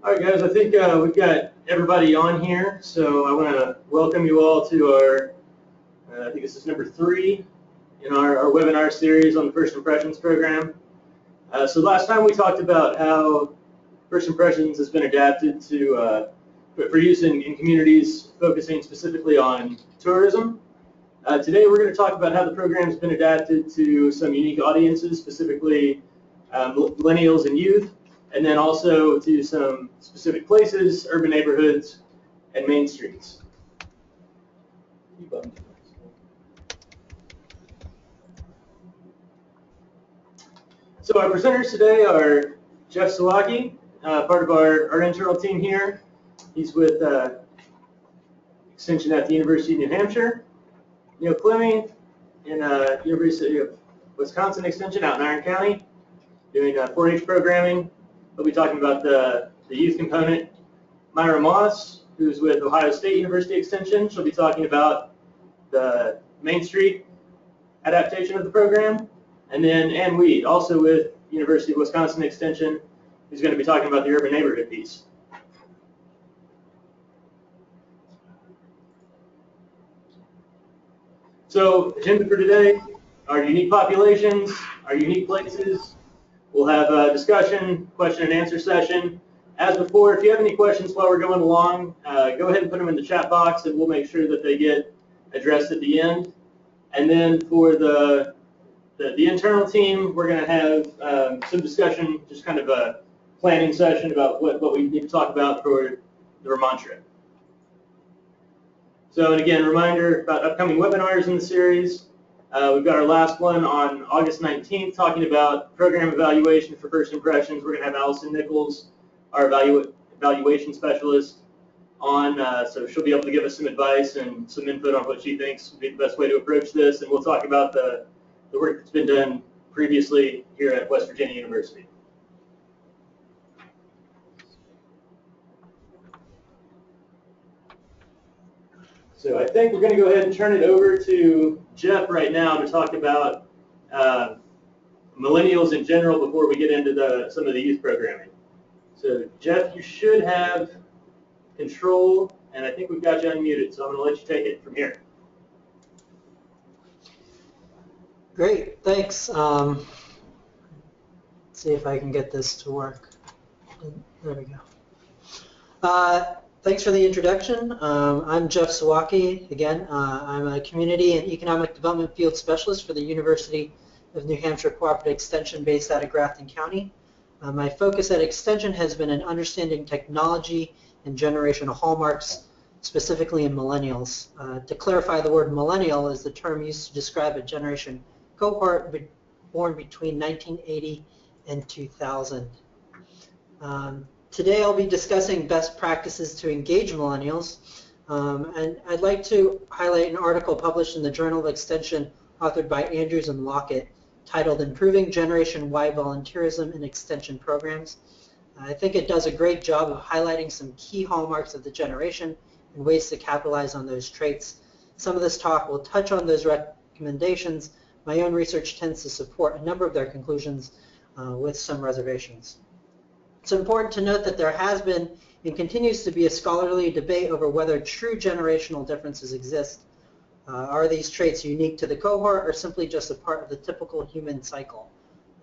All right, guys, I think we've got everybody on here, so I want to welcome you all to our, I think this is number 3 in our webinar series on the First Impressions program. So last time we talked about how First Impressions has been adapted to for use in communities focusing specifically on tourism. Today we're going to talk about how the program's been adapted to some unique audiences, specifically millennials and youth, and then also to some specific places, urban neighborhoods, and main streets. So our presenters today are Jeff Sawaki, part of our internal team here. He's with Extension at the University of New Hampshire. Neil Clemming in University of Wisconsin Extension out in Iron County, doing 4-H programming. We'll be talking about the youth component. Myra Moss, who's with Ohio State University Extension, she'll be talking about the Main Street adaptation of the program. And then Ann Weed, also with University of Wisconsin Extension, who's going to be talking about the urban neighborhood piece. So, agenda for today, our unique populations, our unique places. We'll have a discussion, question and answer session. As before, if you have any questions while we're going along, go ahead and put them in the chat box and we'll make sure that they get addressed at the end. And then for the internal team, we're going to have some discussion, just kind of a planning session about what we need to talk about for the Vermont trip. So, and again, reminder about upcoming webinars in the series. We've got our last one on August 19th talking about program evaluation for First Impressions. We're going to have Allison Nichols, our evaluation specialist, on, so she'll be able to give us some advice and some input on what she thinks would be the best way to approach this. And we'll talk about the work that's been done previously here at West Virginia University. So I think we're going to go ahead and turn it over to Jeff right now to talk about millennials in general before we get into some of the youth programming. So Jeff, you should have control, and I think we've got you unmuted, so I'm going to let you take it from here. Great, thanks. Let's see if I can get this to work. There we go. Thanks for the introduction. I'm Jeff Sawaki. Again, I'm a Community and Economic Development Field Specialist for the University of New Hampshire Cooperative Extension based out of Grafton County. My focus at Extension has been in understanding technology and generational hallmarks, specifically in millennials. To clarify, the word millennial is the term used to describe a generation cohort born between 1980 and 2000. Today I'll be discussing best practices to engage millennials, and I'd like to highlight an article published in the Journal of Extension authored by Andrews and Lockett titled Improving Generation Y Volunteerism in Extension Programs. I think it does a great job of highlighting some key hallmarks of the generation and ways to capitalize on those traits. Some of this talk will touch on those recommendations. My own research tends to support a number of their conclusions with some reservations. It's important to note that there has been and continues to be a scholarly debate over whether true generational differences exist. Are these traits unique to the cohort or simply just a part of the typical human cycle?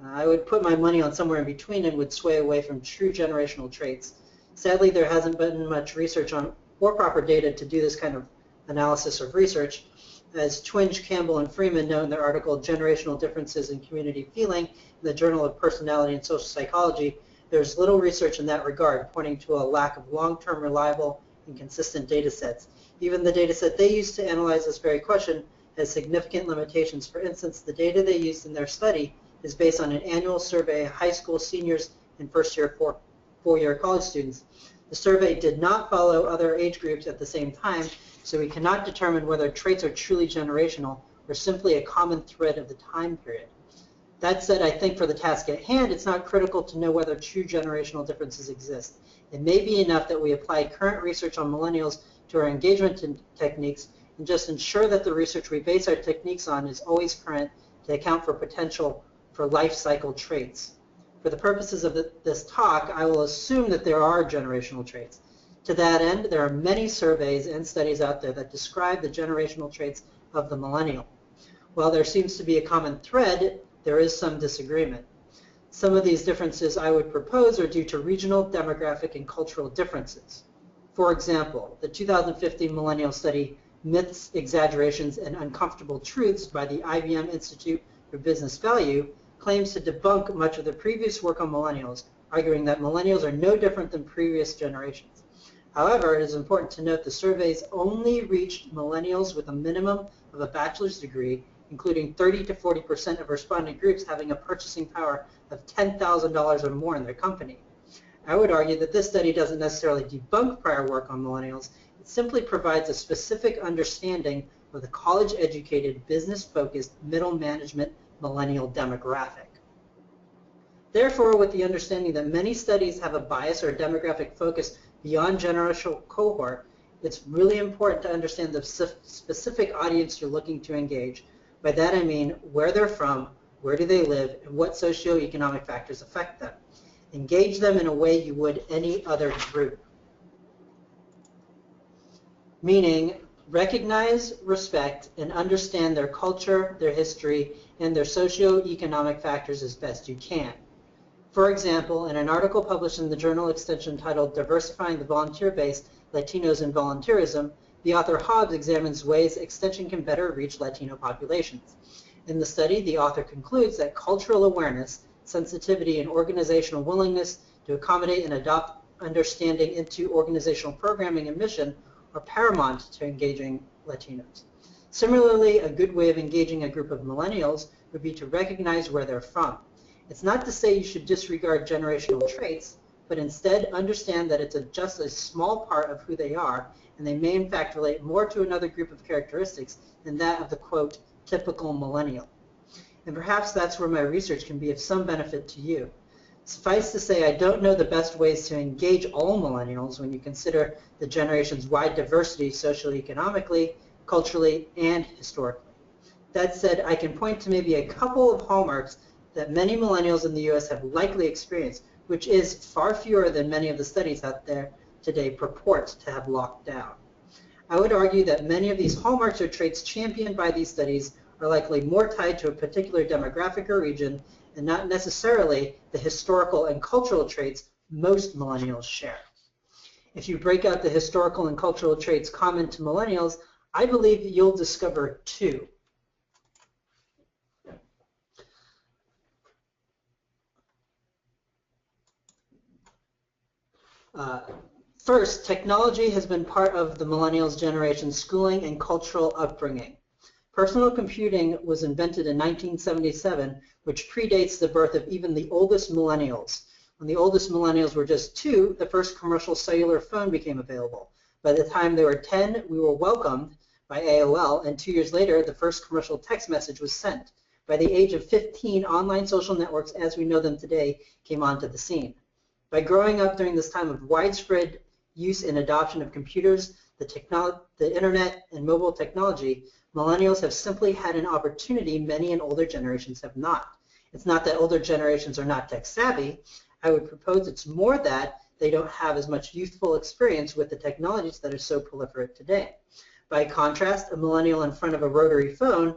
I would put my money on somewhere in between and would sway away from true generational traits. Sadly, there hasn't been much research on or proper data to do this kind of analysis of research. As Twenge, Campbell, and Freeman note in their article, Generational Differences in Community Feeling, in the Journal of Personality and Social Psychology, there's little research in that regard, pointing to a lack of long-term reliable and consistent data sets. Even the data set they used to analyze this very question has significant limitations. For instance, the data they used in their study is based on an annual survey of high school seniors and first-year, four-year college students. The survey did not follow other age groups at the same time, so we cannot determine whether traits are truly generational or simply a common thread of the time period. That said, I think for the task at hand, it's not critical to know whether true generational differences exist. It may be enough that we apply current research on millennials to our engagement techniques and just ensure that the research we base our techniques on is always current to account for potential for life cycle traits. For the purposes of this talk, I will assume that there are generational traits. To that end, there are many surveys and studies out there that describe the generational traits of the millennial. While there seems to be a common thread, there is some disagreement. Some of these differences I would propose are due to regional, demographic, and cultural differences. For example, the 2015 millennial study, Myths, Exaggerations, and Uncomfortable Truths by the IBM Institute for Business Value, claims to debunk much of the previous work on millennials, arguing that millennials are no different than previous generations. However, it is important to note the surveys only reached millennials with a minimum of a bachelor's degree, including 30 to 40% of respondent groups having a purchasing power of $10,000 or more in their company. I would argue that this study doesn't necessarily debunk prior work on millennials. It simply provides a specific understanding of the college-educated, business-focused, middle management millennial demographic. Therefore, with the understanding that many studies have a bias or demographic focus beyond generational cohort, it's really important to understand the specific audience you're looking to engage. By that I mean where they're from, where do they live, and what socioeconomic factors affect them. Engage them in a way you would any other group. Meaning, recognize, respect, and understand their culture, their history, and their socioeconomic factors as best you can. For example, in an article published in the Journal Extension titled Diversifying the Volunteer Base, Latinos and Volunteerism, the author Hobbs examines ways Extension can better reach Latino populations. In the study, the author concludes that cultural awareness, sensitivity, and organizational willingness to accommodate and adopt understanding into organizational programming and mission are paramount to engaging Latinos. Similarly, a good way of engaging a group of millennials would be to recognize where they're from. It's not to say you should disregard generational traits, but instead understand that it's just a small part of who they are, and they may in fact relate more to another group of characteristics than that of the, quote, typical millennial. And perhaps that's where my research can be of some benefit to you. Suffice to say, I don't know the best ways to engage all millennials when you consider the generation's wide diversity socioeconomically, culturally, and historically. That said, I can point to maybe a couple of hallmarks that many millennials in the U.S. have likely experienced, which is far fewer than many of the studies out there today purport to have locked down. I would argue that many of these hallmarks or traits championed by these studies are likely more tied to a particular demographic or region and not necessarily the historical and cultural traits most millennials share. If you break out the historical and cultural traits common to millennials, I believe that you'll discover two. First, technology has been part of the millennials' generation's schooling and cultural upbringing. Personal computing was invented in 1977, which predates the birth of even the oldest millennials. When the oldest millennials were just 2, the first commercial cellular phone became available. By the time they were 10, we were welcomed by AOL, and 2 years later, the first commercial text message was sent. By the age of 15, online social networks as we know them today came onto the scene. By growing up during this time of widespread use and adoption of computers, the internet, and mobile technology, millennials have simply had an opportunity many and older generations have not. It's not that older generations are not tech savvy. I would propose it's more that they don't have as much youthful experience with the technologies that are so proliferate today. By contrast, a millennial in front of a rotary phone,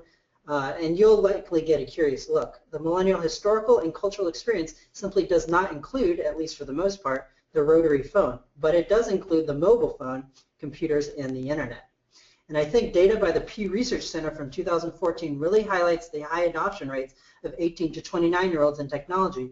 and you'll likely get a curious look. The millennial historical and cultural experience simply does not include, at least for the most part, the rotary phone, but it does include the mobile phone, computers, and the internet. And I think data by the Pew Research Center from 2014 really highlights the high adoption rates of 18 to 29-year-olds in technology,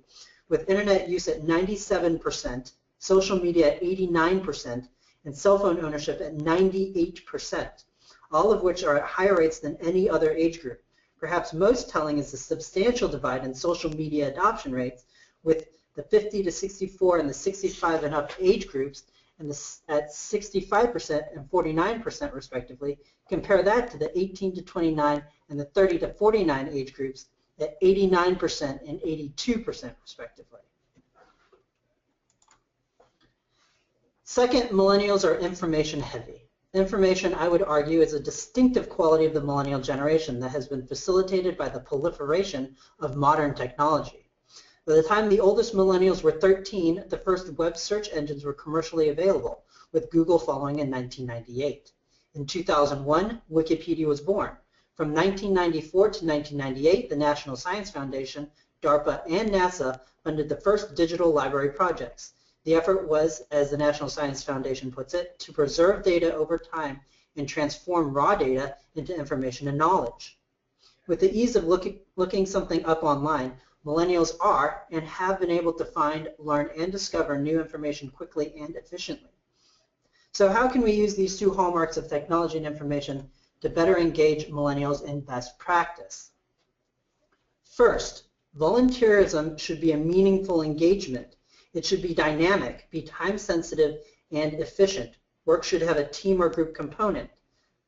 with internet use at 97%, social media at 89%, and cell phone ownership at 98%, all of which are at higher rates than any other age group. Perhaps most telling is the substantial divide in social media adoption rates, with the 50 to 64 and the 65 and up age groups and at 65% and 49% respectively. Compare that to the 18 to 29 and the 30 to 49 age groups at 89% and 82% respectively. Second, millennials are information heavy. Information, I would argue, is a distinctive quality of the millennial generation that has been facilitated by the proliferation of modern technology. By the time the oldest millennials were 13, the first web search engines were commercially available, with Google following in 1998. In 2001, Wikipedia was born. From 1994 to 1998, the National Science Foundation, DARPA, and NASA funded the first digital library projects. The effort was, as the National Science Foundation puts it, to preserve data over time and transform raw data into information and knowledge. With the ease of looking something up online, millennials are and have been able to find, learn, and discover new information quickly and efficiently. So how can we use these two hallmarks of technology and information to better engage millennials in best practice? First, volunteerism should be a meaningful engagement. It should be dynamic, be time-sensitive, and efficient. Work should have a team or group component.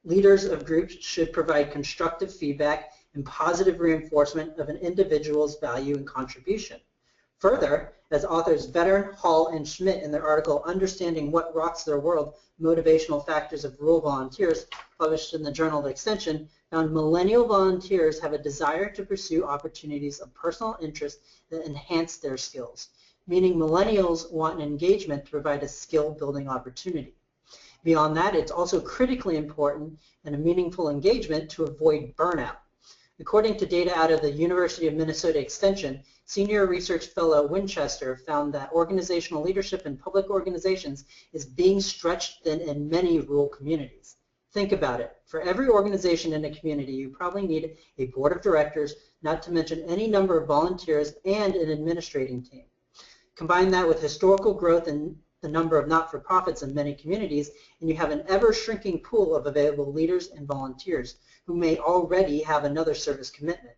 Leaders of groups should provide constructive feedback and positive reinforcement of an individual's value and contribution. Further, as authors Vettern, Hall, and Schmidt in their article Understanding What Rocks Their World, Motivational Factors of Rural Volunteers, published in the Journal of Extension, found millennial volunteers have a desire to pursue opportunities of personal interest that enhance their skills, meaning millennials want an engagement to provide a skill-building opportunity. Beyond that, it's also critically important in a meaningful engagement to avoid burnout. According to data out of the University of Minnesota Extension, Senior Research Fellow Winchester found that organizational leadership in public organizations is being stretched thin in many rural communities. Think about it. For every organization in a community, you probably need a board of directors, not to mention any number of volunteers and an administrating team. Combine that with historical growth in the number of not-for-profits in many communities, and you have an ever-shrinking pool of available leaders and volunteers who may already have another service commitment.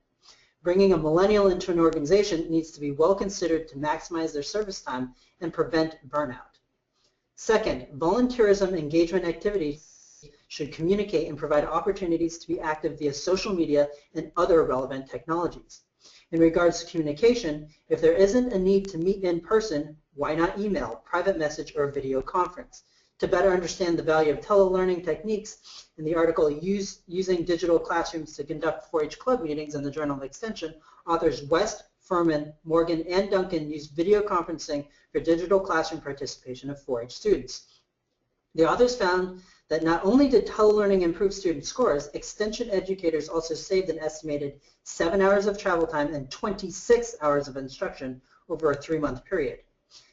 Bringing a millennial into an organization needs to be well considered to maximize their service time and prevent burnout. Second, volunteerism engagement activities should communicate and provide opportunities to be active via social media and other relevant technologies. In regards to communication, if there isn't a need to meet in person, why not email, private message, or video conference? To better understand the value of telelearning techniques, in the article Using Digital Classrooms to Conduct 4-H Club Meetings in the Journal of Extension, authors West, Furman, Morgan, and Duncan used video conferencing for digital classroom participation of 4-H students. The authors found that not only did telelearning improve student scores, Extension educators also saved an estimated 7 hours of travel time and 26 hours of instruction over a 3-month period.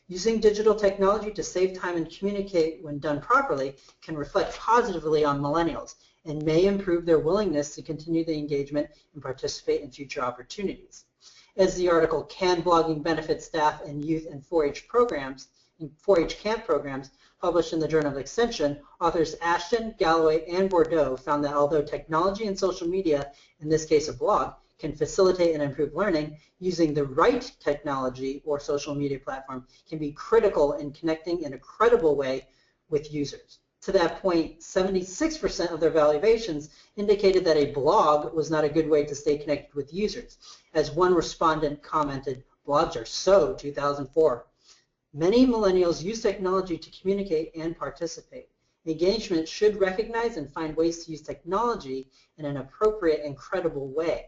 Using digital technology to save time and communicate when done properly can reflect positively on millennials and may improve their willingness to continue the engagement and participate in future opportunities. As the article Can Blogging Benefit Staff and Youth in 4-H Programs, in 4-H Camp Programs, published in the Journal of Extension, authors Ashton, Galloway, and Bordeaux found that although technology and social media, in this case a blog, can facilitate and improve learning, using the right technology or social media platform can be critical in connecting in a credible way with users. To that point, 76% of their evaluations indicated that a blog was not a good way to stay connected with users. As one respondent commented, blogs are so 2004. Many millennials use technology to communicate and participate. Engagement should recognize and find ways to use technology in an appropriate and credible way.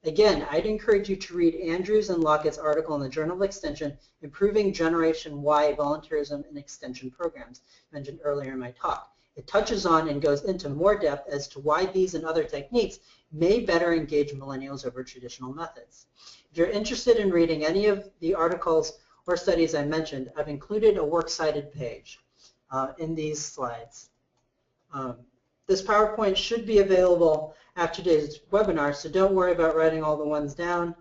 Again, I'd encourage you to read Andrews and Lockett's article in the Journal of Extension, Improving Generation Y Volunteerism in Extension Programs, mentioned earlier in my talk. It touches on and goes into more depth as to why these and other techniques may better engage millennials over traditional methods. If you're interested in reading any of the articles or studies I mentioned, I've included a works cited page in these slides. This PowerPoint should be available after today's webinar, so don't worry about writing all the ones down.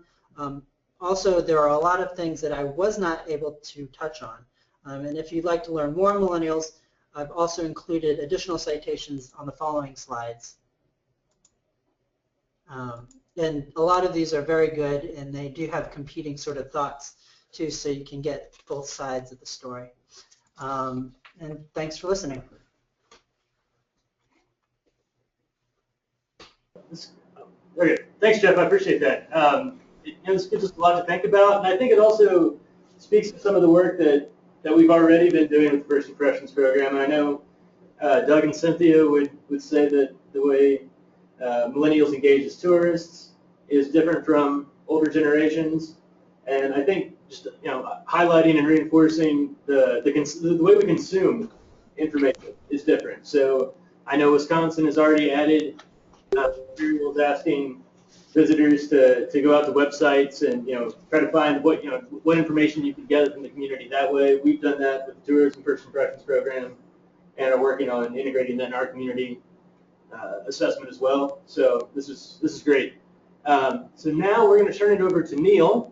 Also, there are a lot of things that I was not able to touch on. And if you'd like to learn more on millennials, I've also included additional citations on the following slides. And a lot of these are very good, and they do have competing sort of thoughts too, so you can get both sides of the story. And thanks for listening. Okay, thanks, Jeff. I appreciate that. This gives us a lot to think about, and I think it also speaks to some of the work that we've already been doing with the First Impressions program. And I know Doug and Cynthia would say that the way millennials engage as tourists is different from older generations, And I think just highlighting and reinforcing the way we consume information is different. So I know Wisconsin has already added materials asking visitors to go out to websites and try to find what information you can gather from the community that way. We've done that with the Tourism First Impressions program and are working on integrating that in our community assessment as well. So this is great. So now we're going to turn it over to Neil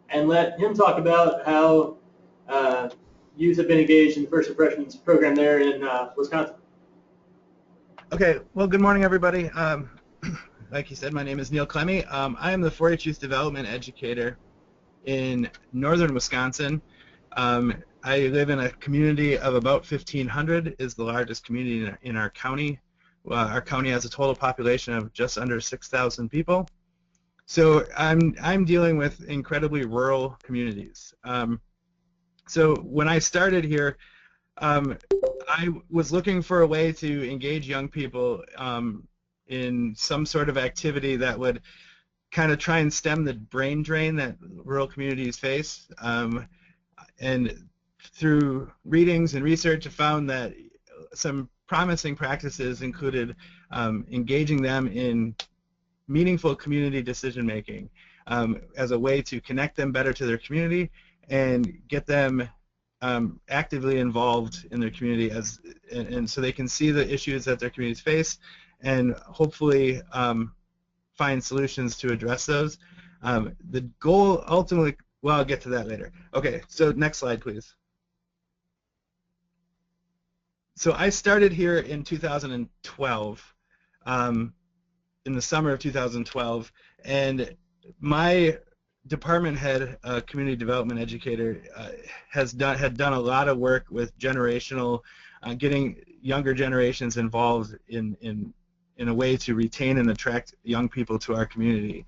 and let him talk about how youth have been engaged in the First Impressions program there in Wisconsin. Okay, well, good morning, everybody. Like you said, my name is Neil Clemmy. I am the 4-H Youth Development Educator in northern Wisconsin. I live in a community of about 1,500, is the largest community in our county. Our county has a total population of just under 6,000 people. So I'm dealing with incredibly rural communities. So when I started here, I was looking for a way to engage young people in some sort of activity that would kind of try and stem the brain drain that rural communities face. And through readings and research, I found that some promising practices included engaging them in meaningful community decision making as a way to connect them better to their community and get them actively involved in their community and so they can see the issues that their communities face and hopefully find solutions to address those. The goal ultimately, well, I'll get to that later. Okay, so next slide, please. So I started here in 2012, in the summer of 2012, and my department head, community development educator, had done a lot of work with getting younger generations involved in a way to retain and attract young people to our community.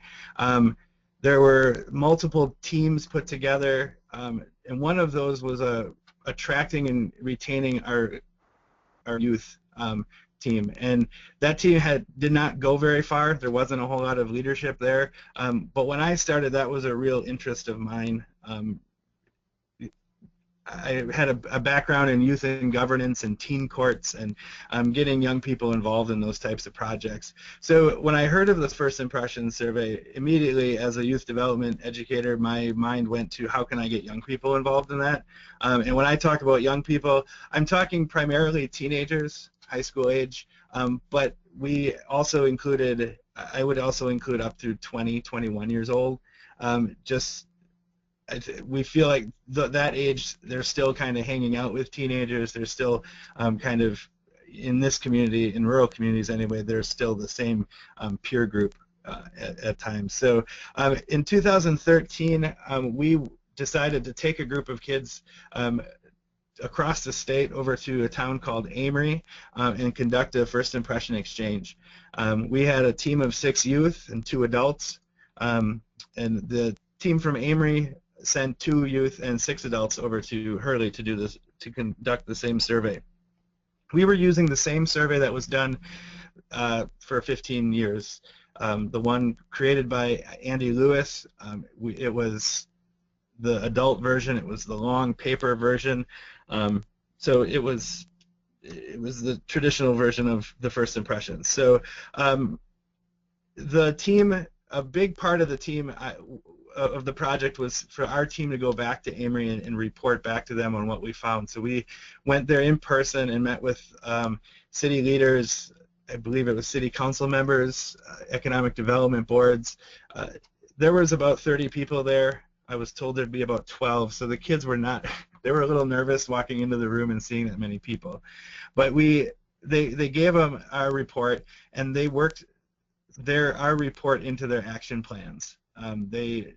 There were multiple teams put together, and one of those was attracting and retaining our youth team, and that team did not go very far. There wasn't a whole lot of leadership there, but when I started, that was a real interest of mine. I had a background in youth and governance and teen courts and getting young people involved in those types of projects. So when I heard of this First Impressions survey, immediately as a youth development educator, my mind went to how can I get young people involved in that? And when I talk about young people, I'm talking primarily teenagers, high school age, but we also included, I would also include up to 20, 21 years old. We feel like that age, they're still kind of hanging out with teenagers. They're still kind of, in this community, in rural communities anyway, they're still the same peer group at times. So in 2013, we decided to take a group of kids across the state over to a town called Amory and conduct a first impression exchange. We had a team of 6 youth and 2 adults, and the team from Amory sent 2 youth and 6 adults over to Hurley to conduct the same survey. We were using the same survey that was done for 15 years. The one created by Andy Lewis, it was the adult version. It was the long paper version. So it was the traditional version of the First Impressions. So the team, a big part of the team of the project was for our team to go back to Amory and report back to them on what we found. So we went there in person and met with city leaders. I believe it was city council members, economic development boards. There was about 30 people there. I was told there'd be about 12, so the kids were not, they were a little nervous walking into the room and seeing that many people. But they gave them our report, and they worked our report into their action plans. They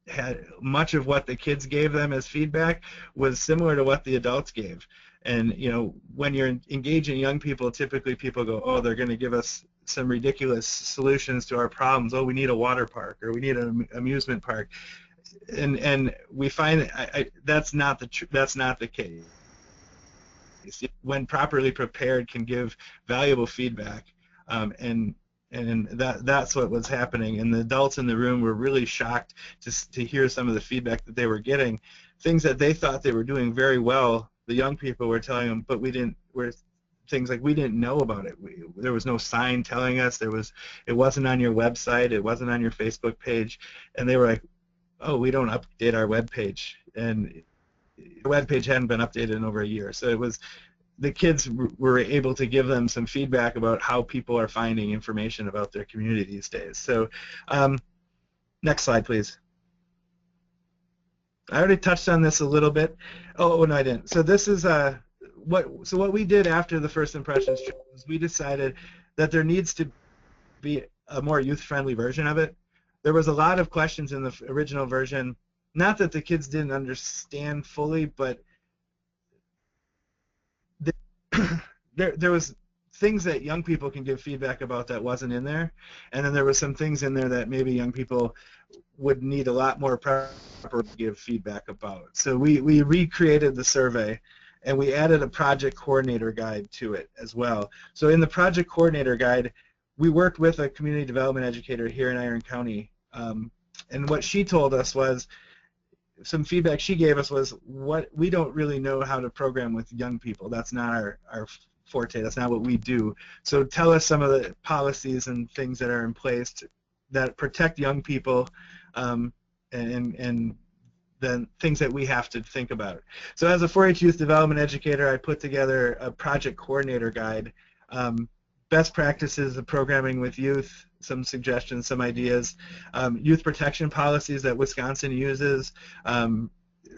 had much of what the kids gave them as feedback was similar to what the adults gave. And when you're engaging young people, typically people go, oh, they're going to give us some ridiculous solutions to our problems. Oh, we need a water park, or we need an amusement park. And we find that's not the case. When properly prepared, can give valuable feedback and And that's what was happening. And the adults in the room were really shocked to hear some of the feedback that they were getting. Things that they thought they were doing very well, the young people were telling them, but things like we didn't know about it. There was no sign telling us. It wasn't on your website. It wasn't on your Facebook page. And they were like, oh, we don't update our web page. And the web page hadn't been updated in over a year. So the kids were able to give them some feedback about how people are finding information about their community these days. So next slide, please. I already touched on this a little bit. Oh, no, I didn't. So this is what we did after the First Impressions trip was we decided that there needs to be a more youth-friendly version of it. There was a lot of questions in the original version, not that the kids didn't understand fully, but there was things that young people can give feedback about that wasn't in there, and then there was some things in there that maybe young people would need a lot more proper to give feedback about. So we recreated the survey, and we added a project coordinator guide to it as well. So in the project coordinator guide, we worked with a community development educator here in Iron County, and what she told us was, some feedback she gave us was, we don't really know how to program with young people. That's not our forte. That's not what we do. So tell us some of the policies and things that are in place that protect young people, and then things that we have to think about. So as a 4-H youth development educator, I put together a project coordinator guide, best practices of programming with youth, some suggestions, some ideas, youth protection policies that Wisconsin uses,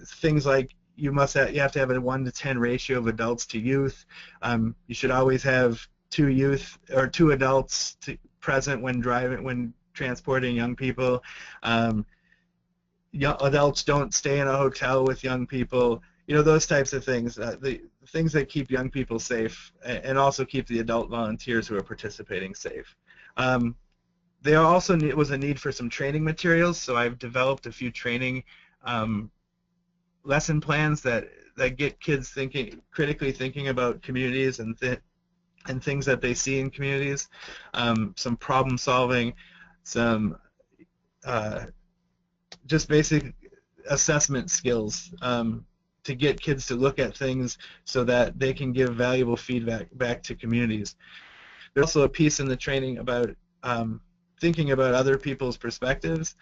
things like you have to have a 1 to 10 ratio of adults to youth. You should always have 2 adults present when transporting young people. Adults don't stay in a hotel with young people. Those types of things. The things that keep young people safe and also keep the adult volunteers who are participating safe. There also was a need for some training materials, so I've developed a few training lesson plans that get kids critically thinking about communities and things that they see in communities, some problem solving, some just basic assessment skills to get kids to look at things so that they can give valuable feedback back to communities. There's also a piece in the training about thinking about other people's perspectives.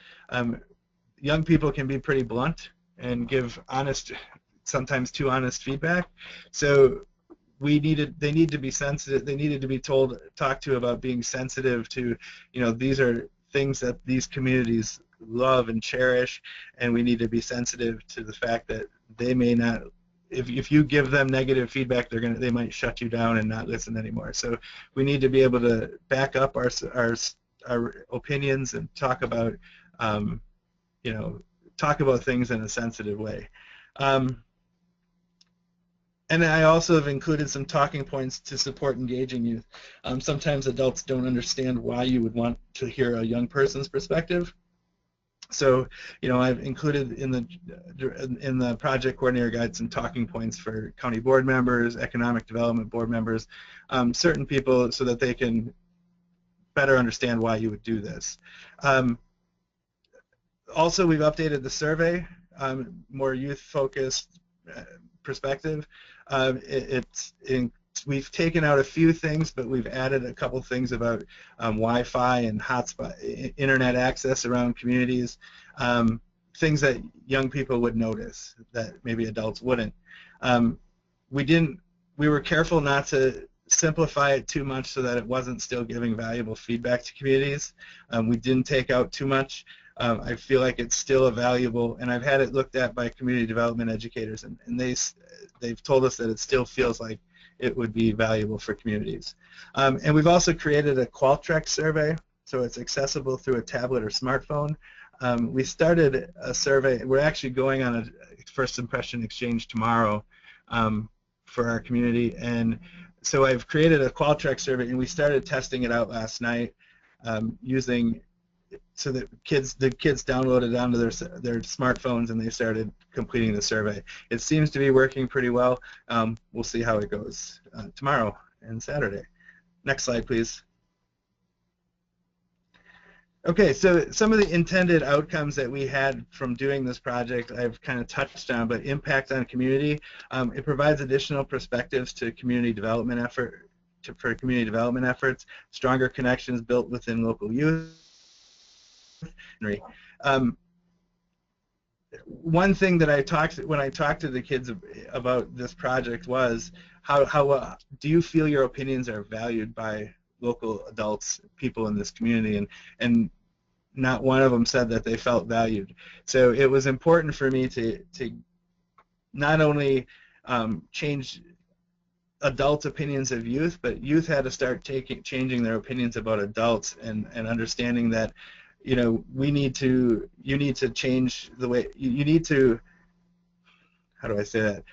Young people can be pretty blunt and give honest, sometimes too honest feedback. So they need to be sensitive. They needed to be talked to about being sensitive to, these are things that these communities love and cherish, and we need to be sensitive to the fact that they may not. If you give them negative feedback, they might shut you down and not listen anymore. So we need to be able to back up our opinions and talk about things in a sensitive way. And I also have included some talking points to support engaging youth. Sometimes adults don't understand why you would want to hear a young person's perspective. So, I've included in the project coordinator guide some talking points for county board members, economic development board members, certain people, so that they can better understand why you would do this. Also, we've updated the survey, more youth-focused perspective. We've taken out a few things, but we've added a couple things about Wi-Fi and hotspot, internet access around communities, things that young people would notice that maybe adults wouldn't. We were careful not to simplify it too much so that it wasn't still giving valuable feedback to communities. We didn't take out too much. I feel like it's still a valuable, and I've had it looked at by community development educators, and they've told us that it still feels like it would be valuable for communities. And we've also created a Qualtrics survey, so it's accessible through a tablet or smartphone. We started a survey. We're actually going on a first impression exchange tomorrow for our community, and so I've created a Qualtrics survey, and we started testing it out last night so that the kids downloaded it onto their smartphones and they started completing the survey. It seems to be working pretty well. We'll see how it goes tomorrow and Saturday. Next slide, please. Okay, so some of the intended outcomes that we had from doing this project I've kind of touched on, but impact on community. It provides additional perspectives to community development for community development efforts, stronger connections built within local youth. Um, One thing that when I talked to the kids about this project was how do you feel your opinions are valued by local adults, people in this community, and not one of them said that they felt valued. So it was important for me to not only change adult opinions of youth, but youth had to start changing their opinions about adults and understanding that, you know, you need to change the way, you need to, how do I say that,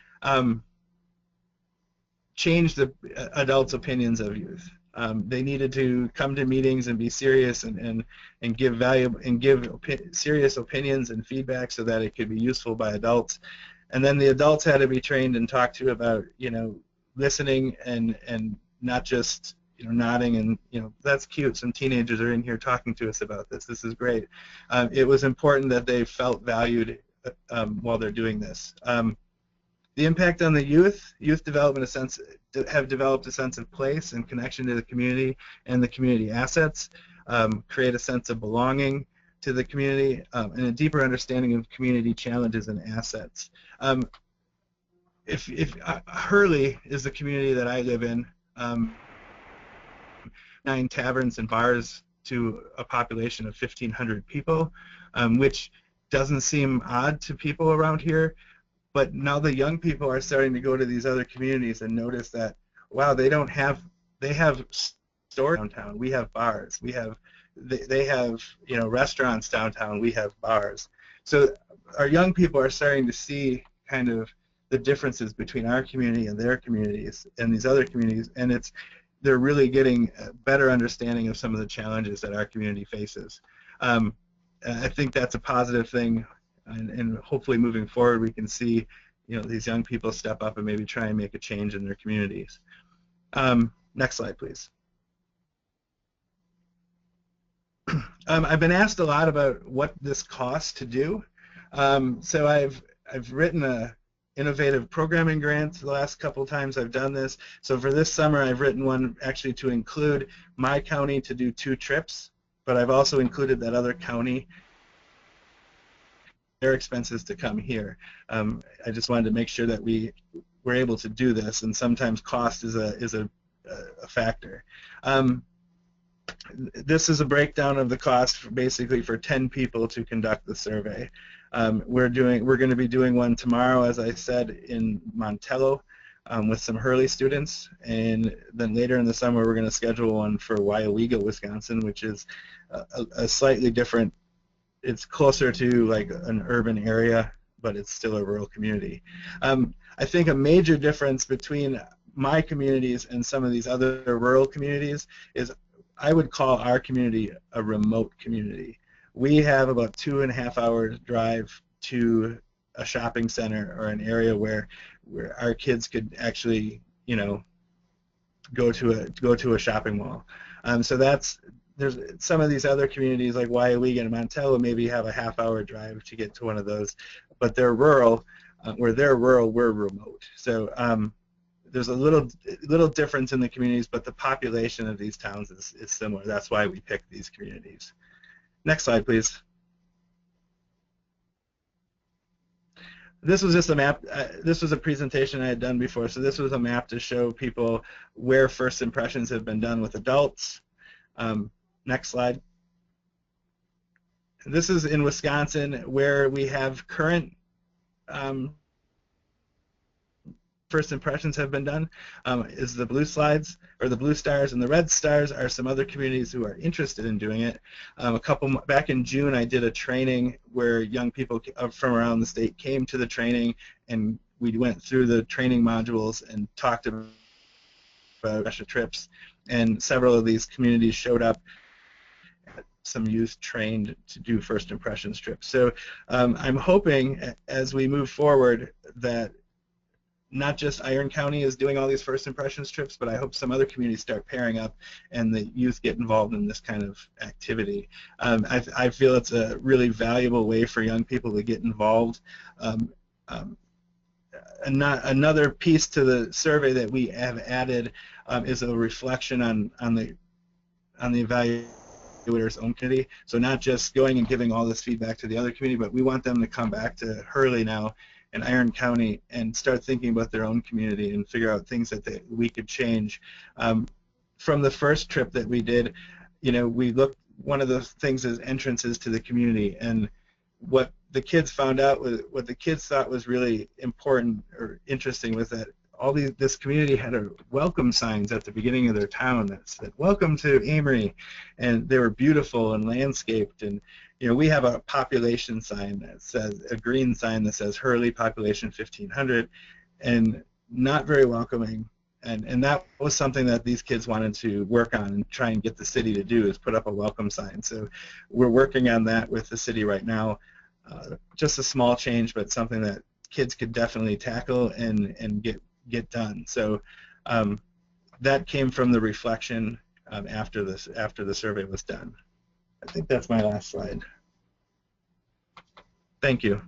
change the adults' opinions of youth. They needed to come to meetings and be serious and give serious opinions and feedback so that it could be useful by adults. And then the adults had to be trained and talked to about, you know, listening and not just, you know, nodding and, you know, that's cute. Some teenagers are in here talking to us about this. This is great. It was important that they felt valued while they're doing this. The impact on the youth have developed a sense of place and connection to the community and the community assets, create a sense of belonging to the community, and a deeper understanding of community challenges and assets. If Hurley is the community that I live in, 9 taverns and bars to a population of 1,500 people, which doesn't seem odd to people around here. But now the young people are starting to go to these other communities and notice that, wow, they have stores downtown. We have bars. They have, you know, restaurants downtown. We have bars. So our young people are starting to see kind of the differences between our community and their communities and these other communities, and they're really getting a better understanding of some of the challenges that our community faces. I think that's a positive thing. And hopefully moving forward we can see, you know, these young people step up and maybe try and make a change in their communities. Next slide, please. I've been asked a lot about what this costs to do. So I've written a innovative programming grant the last couple times I've done this. So for this summer I've written one actually to include my county to do 2 trips, but I've also included that other county, their expenses to come here. I just wanted to make sure that we were able to do this, and sometimes cost is a factor. This is a breakdown of the cost basically for 10 people to conduct the survey. We're going to be doing one tomorrow, as I said, in Montello with some Hurley students, and then later in the summer we're going to schedule one for Weyauwega, Wisconsin, which is a slightly different. It's closer to like an urban area, but it's still a rural community. I think a major difference between my communities and some of these other rural communities is I would call our community a remote community. We have about 2.5 hours drive to a shopping center or an area where our kids could actually, you know, go to a shopping mall. So there's some of these other communities like Weyauwega and Montello maybe have a 1/2 hour drive to get to one of those, but they're rural. Where they're rural, we're remote. So there's a little difference in the communities, but the population of these towns is similar. That's why we picked these communities. Next slide, please. This was just a map. This was a presentation I had done before, so this was a map to show people where first impressions have been done with adults. Next slide. This is in Wisconsin where we have current first impressions have been done, is the blue slides, or the blue stars, and the red stars are some other communities who are interested in doing it. Back in June I did a training where young people from around the state came to the training, and we went through the training modules and talked about special trips, and several of these communities showed up, some youth trained to do first impressions trips. So I'm hoping as we move forward that not just Iron County is doing all these first impressions trips, but I hope some other communities start pairing up and the youth get involved in this kind of activity. I feel it's a really valuable way for young people to get involved. Another piece to the survey that we have added is a reflection on the evaluator's own community. So not just going and giving all this feedback to the other community, but we want them to come back to Hurley now and Iron County and start thinking about their own community and figure out things that we could change. From the first trip that we did, we looked, one of the things is entrances to the community, and what the kids found out was, what the kids thought was really important or interesting was that this community had welcome signs at the beginning of their town that said, "Welcome to Amory," and they were beautiful and landscaped. And we have a population sign that says, a green sign that says Hurley population 1500, and not very welcoming. And that was something that these kids wanted to work on and try and get the city to do, is put up a welcome sign. So we're working on that with the city right now. Just a small change, but something that kids could definitely tackle and get done. So that came from the reflection after the survey was done. I think that's my last slide. Thank you.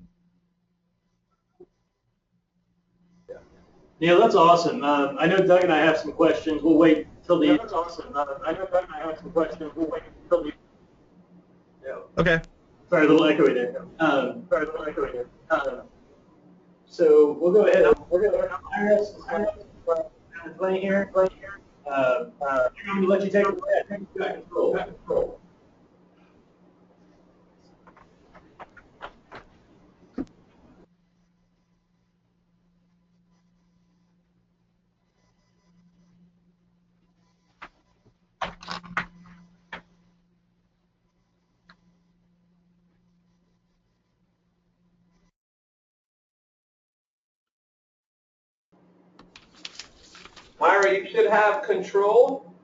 Neil, that's awesome. I know Doug and I have some questions. We'll wait till the. That's awesome. I know Doug and I have some questions. We'll wait till the. Yeah. Okay. Sorry, a little echoey there. So we'll go ahead. We're going to Iris here. I'm going to let you take it away. You got control. Myra, you should have control.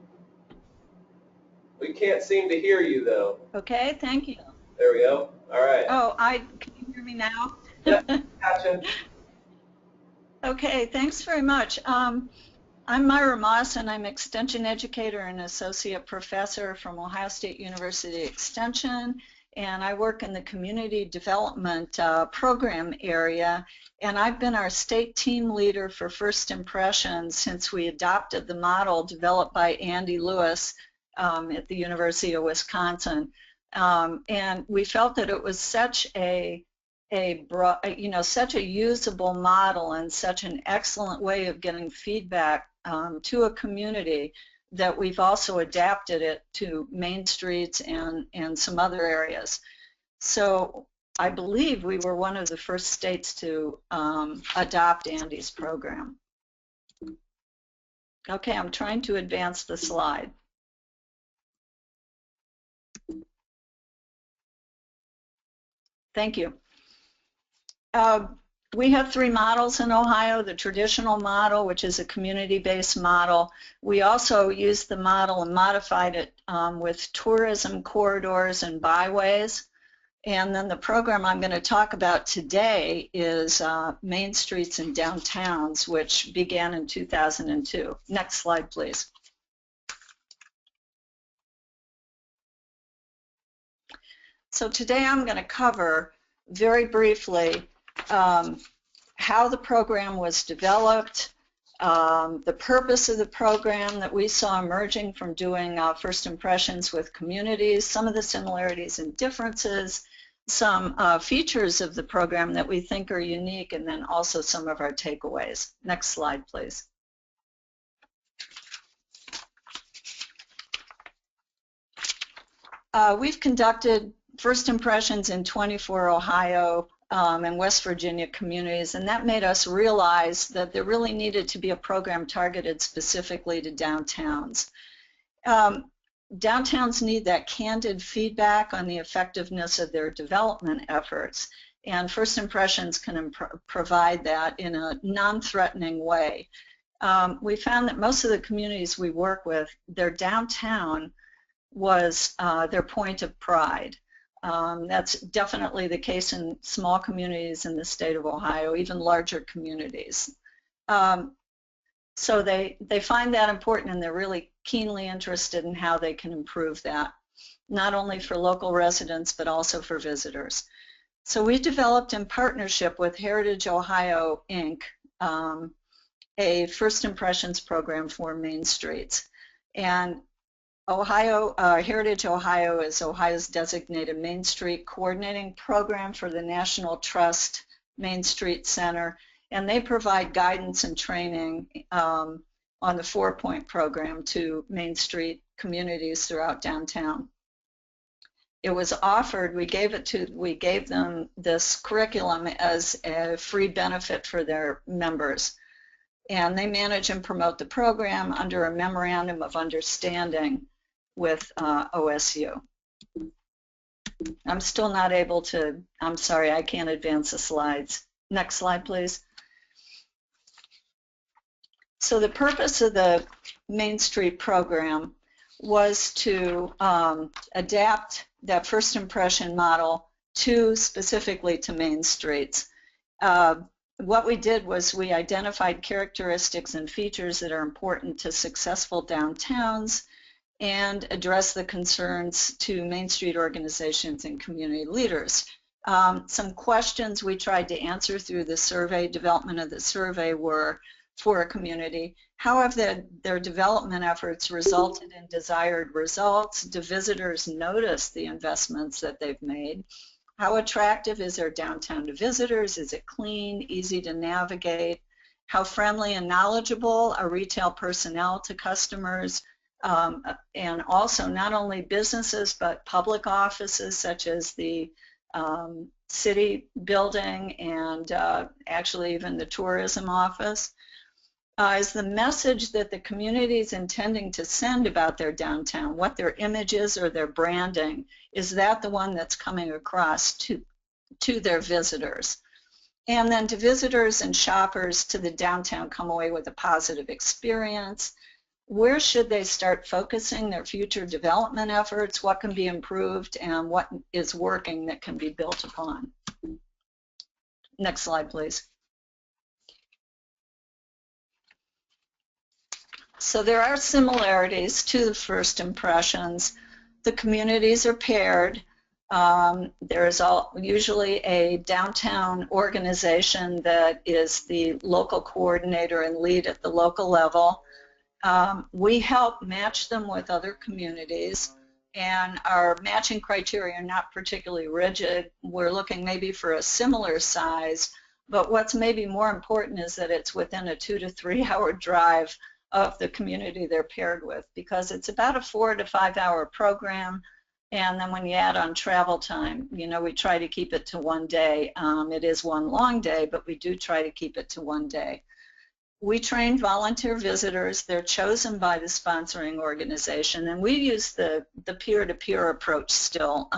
We can't seem to hear you, though. Okay, thank you. There we go. All right. Oh, can you hear me now? Yeah, gotcha. Okay, thanks very much. I'm Myra Moss, and I'm Extension Educator and Associate Professor from Ohio State University Extension, and I work in the Community Development Program area, and I've been our state team leader for First Impressions since we adopted the model developed by Andy Lewis at the University of Wisconsin. And we felt that it was such such a usable model and such an excellent way of getting feedback to a community that we've also adapted it to Main Streets and some other areas. So I believe we were one of the first states to adopt Andy's program. Okay, I'm trying to advance the slide. Thank you. We have three models in Ohio: the traditional model, which is a community-based model. We also used the model and modified it with tourism corridors and byways. And then the program I'm going to talk about today is Main Streets and Downtowns, which began in 2002. Next slide, please. So today I'm going to cover very briefly how the program was developed, the purpose of the program that we saw emerging from doing First Impressions with communities, some of the similarities and differences, some features of the program that we think are unique, and then also some of our takeaways. Next slide, please. We've conducted First Impressions in 24 Ohio and West Virginia communities, and that made us realize that there really needed to be a program targeted specifically to downtowns. Downtowns need that candid feedback on the effectiveness of their development efforts, and First Impressions can provide that in a non-threatening way. We found that most of the communities we work with, their downtown was their point of pride. That's definitely the case in small communities in the state of Ohio, even larger communities. So they find that important, and they're really keenly interested in how they can improve that, not only for local residents but also for visitors. So we developed in partnership with Heritage Ohio, Inc., a First Impressions program for Main Streets. And Heritage Ohio is Ohio's designated Main Street coordinating program for the National Trust Main Street Center, and they provide guidance and training on the 4-point program to Main Street communities throughout downtown. It was offered, we gave them this curriculum as a free benefit for their members. And they manage and promote the program under a memorandum of understanding with OSU. I'm still not able to, I'm sorry, I can't advance the slides. Next slide, please. So the purpose of the Main Street program was to adapt that first impression model specifically to main streets. What we did was we identified characteristics and features that are important to successful downtowns and address the concerns to Main Street organizations and community leaders. Some questions we tried to answer through the survey, development of the survey, were for a community: how have their development efforts resulted in desired results? Do visitors notice the investments that they've made? How attractive is their downtown to visitors? Is it clean, easy to navigate? How friendly and knowledgeable are retail personnel to customers? And also not only businesses but public offices such as the city building and actually even the tourism office. Is the message that the community is intending to send about their downtown, what their image is or their branding, is that the one that's coming across to their visitors? And then do visitors and shoppers to the downtown come away with a positive experience? Where should they start focusing their future development efforts? What can be improved and what is working that can be built upon? Next slide, please. So there are similarities to the first impressions. The communities are paired. There is usually a downtown organization that is the local coordinator and lead at the local level. We help match them with other communities, and our matching criteria are not particularly rigid. We're looking maybe for a similar size, but what's maybe more important is that it's within a 2 to 3 hour drive of the community they're paired with, because it's about a 4 to 5 hour program. And then when you add on travel time, you know, we try to keep it to 1 day. It is one long day, but we do try to keep it to 1 day. We train volunteer visitors. They're chosen by the sponsoring organization, and we use the peer-to-peer approach still.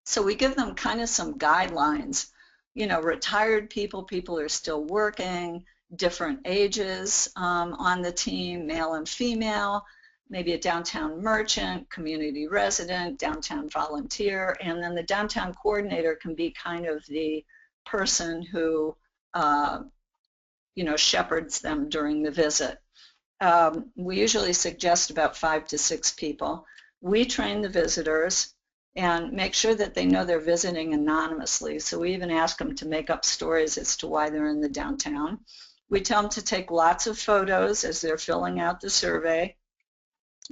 So we give them kind of some guidelines. You know, retired people who are still working, different ages on the team, male and female, maybe a downtown merchant, community resident, downtown volunteer, and then the downtown coordinator can be kind of the person who you know, shepherds them during the visit. We usually suggest about 5 to 6 people. We train the visitors and make sure that they know they're visiting anonymously. So we even ask them to make up stories as to why they're in the downtown. We tell them to take lots of photos as they're filling out the survey,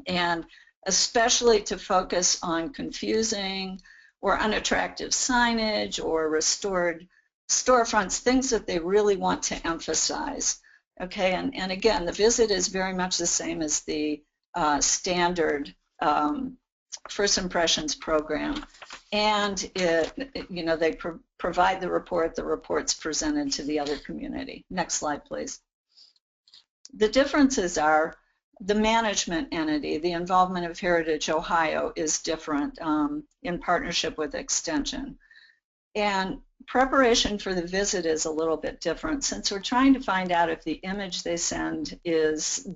and especially to focus on confusing or unattractive signage or restored storefronts, things that they really want to emphasize. Okay, and again, the visit is very much the same as the standard First Impressions program, and you know, they provide the report. The report's presented to the other community. Next slide, please. The differences are the management entity, the involvement of Heritage Ohio is different in partnership with Extension. And preparation for the visit is a little bit different. Since we're trying to find out if the image they send is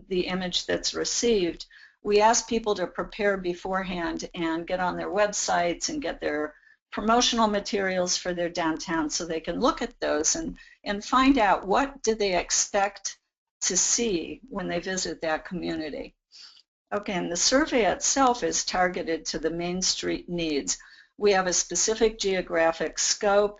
the image that's received, we ask people to prepare beforehand and get on their websites and get their promotional materials for their downtown so they can look at those and find out what do they expect to see when they visit that community. Okay, and the survey itself is targeted to the Main Street needs. We have a specific geographic scope.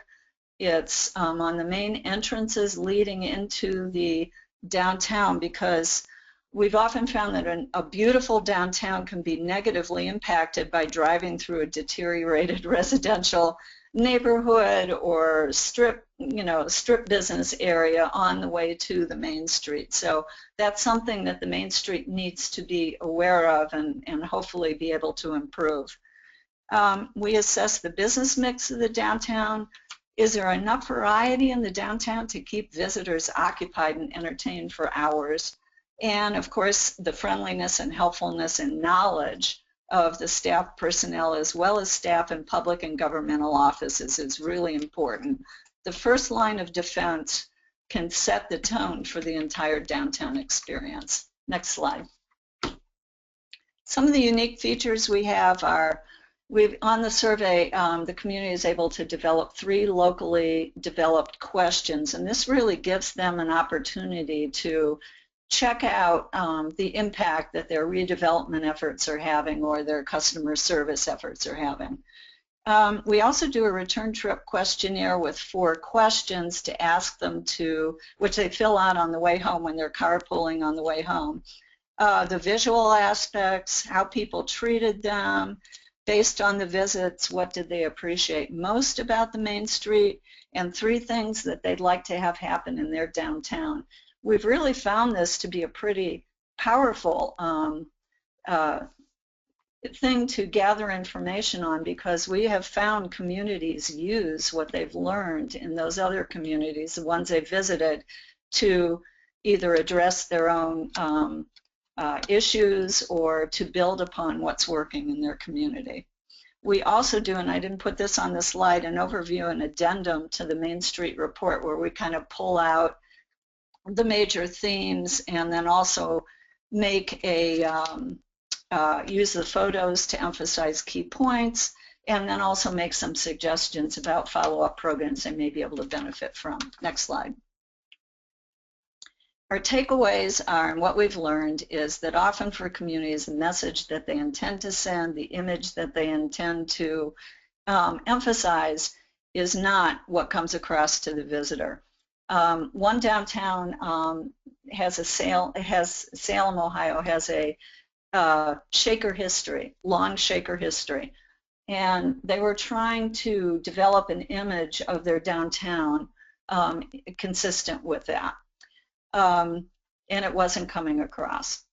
It's on the main entrances leading into the downtown, because we've often found that a beautiful downtown can be negatively impacted by driving through a deteriorated residential neighborhood or strip business area on the way to the Main Street. So that's something that the Main Street needs to be aware of and hopefully be able to improve. We assess the business mix of the downtown. Is there enough variety in the downtown to keep visitors occupied and entertained for hours? And of course, the friendliness and helpfulness and knowledge of the staff personnel, as well as staff in public and governmental offices, is really important. The first line of defense can set the tone for the entire downtown experience. Next slide. Some of the unique features we have are, on the survey, the community is able to develop 3 locally developed questions, and this really gives them an opportunity to check out the impact that their redevelopment efforts are having or their customer service efforts are having. We also do a return trip questionnaire with 4 questions to ask them to, which they fill out on the way home when they're carpooling on the way home. The visual aspects, how people treated them, based on the visits, what did they appreciate most about the Main Street, and 3 things that they'd like to have happen in their downtown. We've really found this to be a pretty powerful thing to gather information on, because we have found communities use what they've learned in those other communities, the ones they've visited, to either address their own issues or to build upon what's working in their community. We also do, and I didn't put this on the slide, an overview and addendum to the Main Street report, where we kind of pull out the major themes and then also make a use the photos to emphasize key points, and then also make some suggestions about follow-up programs they may be able to benefit from. Next slide. Our takeaways are, and what we've learned is that often for communities, the message that they intend to send, the image that they intend to emphasize, is not what comes across to the visitor. One downtown has Salem, Ohio, has a shaker history, long shaker history. And they were trying to develop an image of their downtown consistent with that. And it wasn't coming across.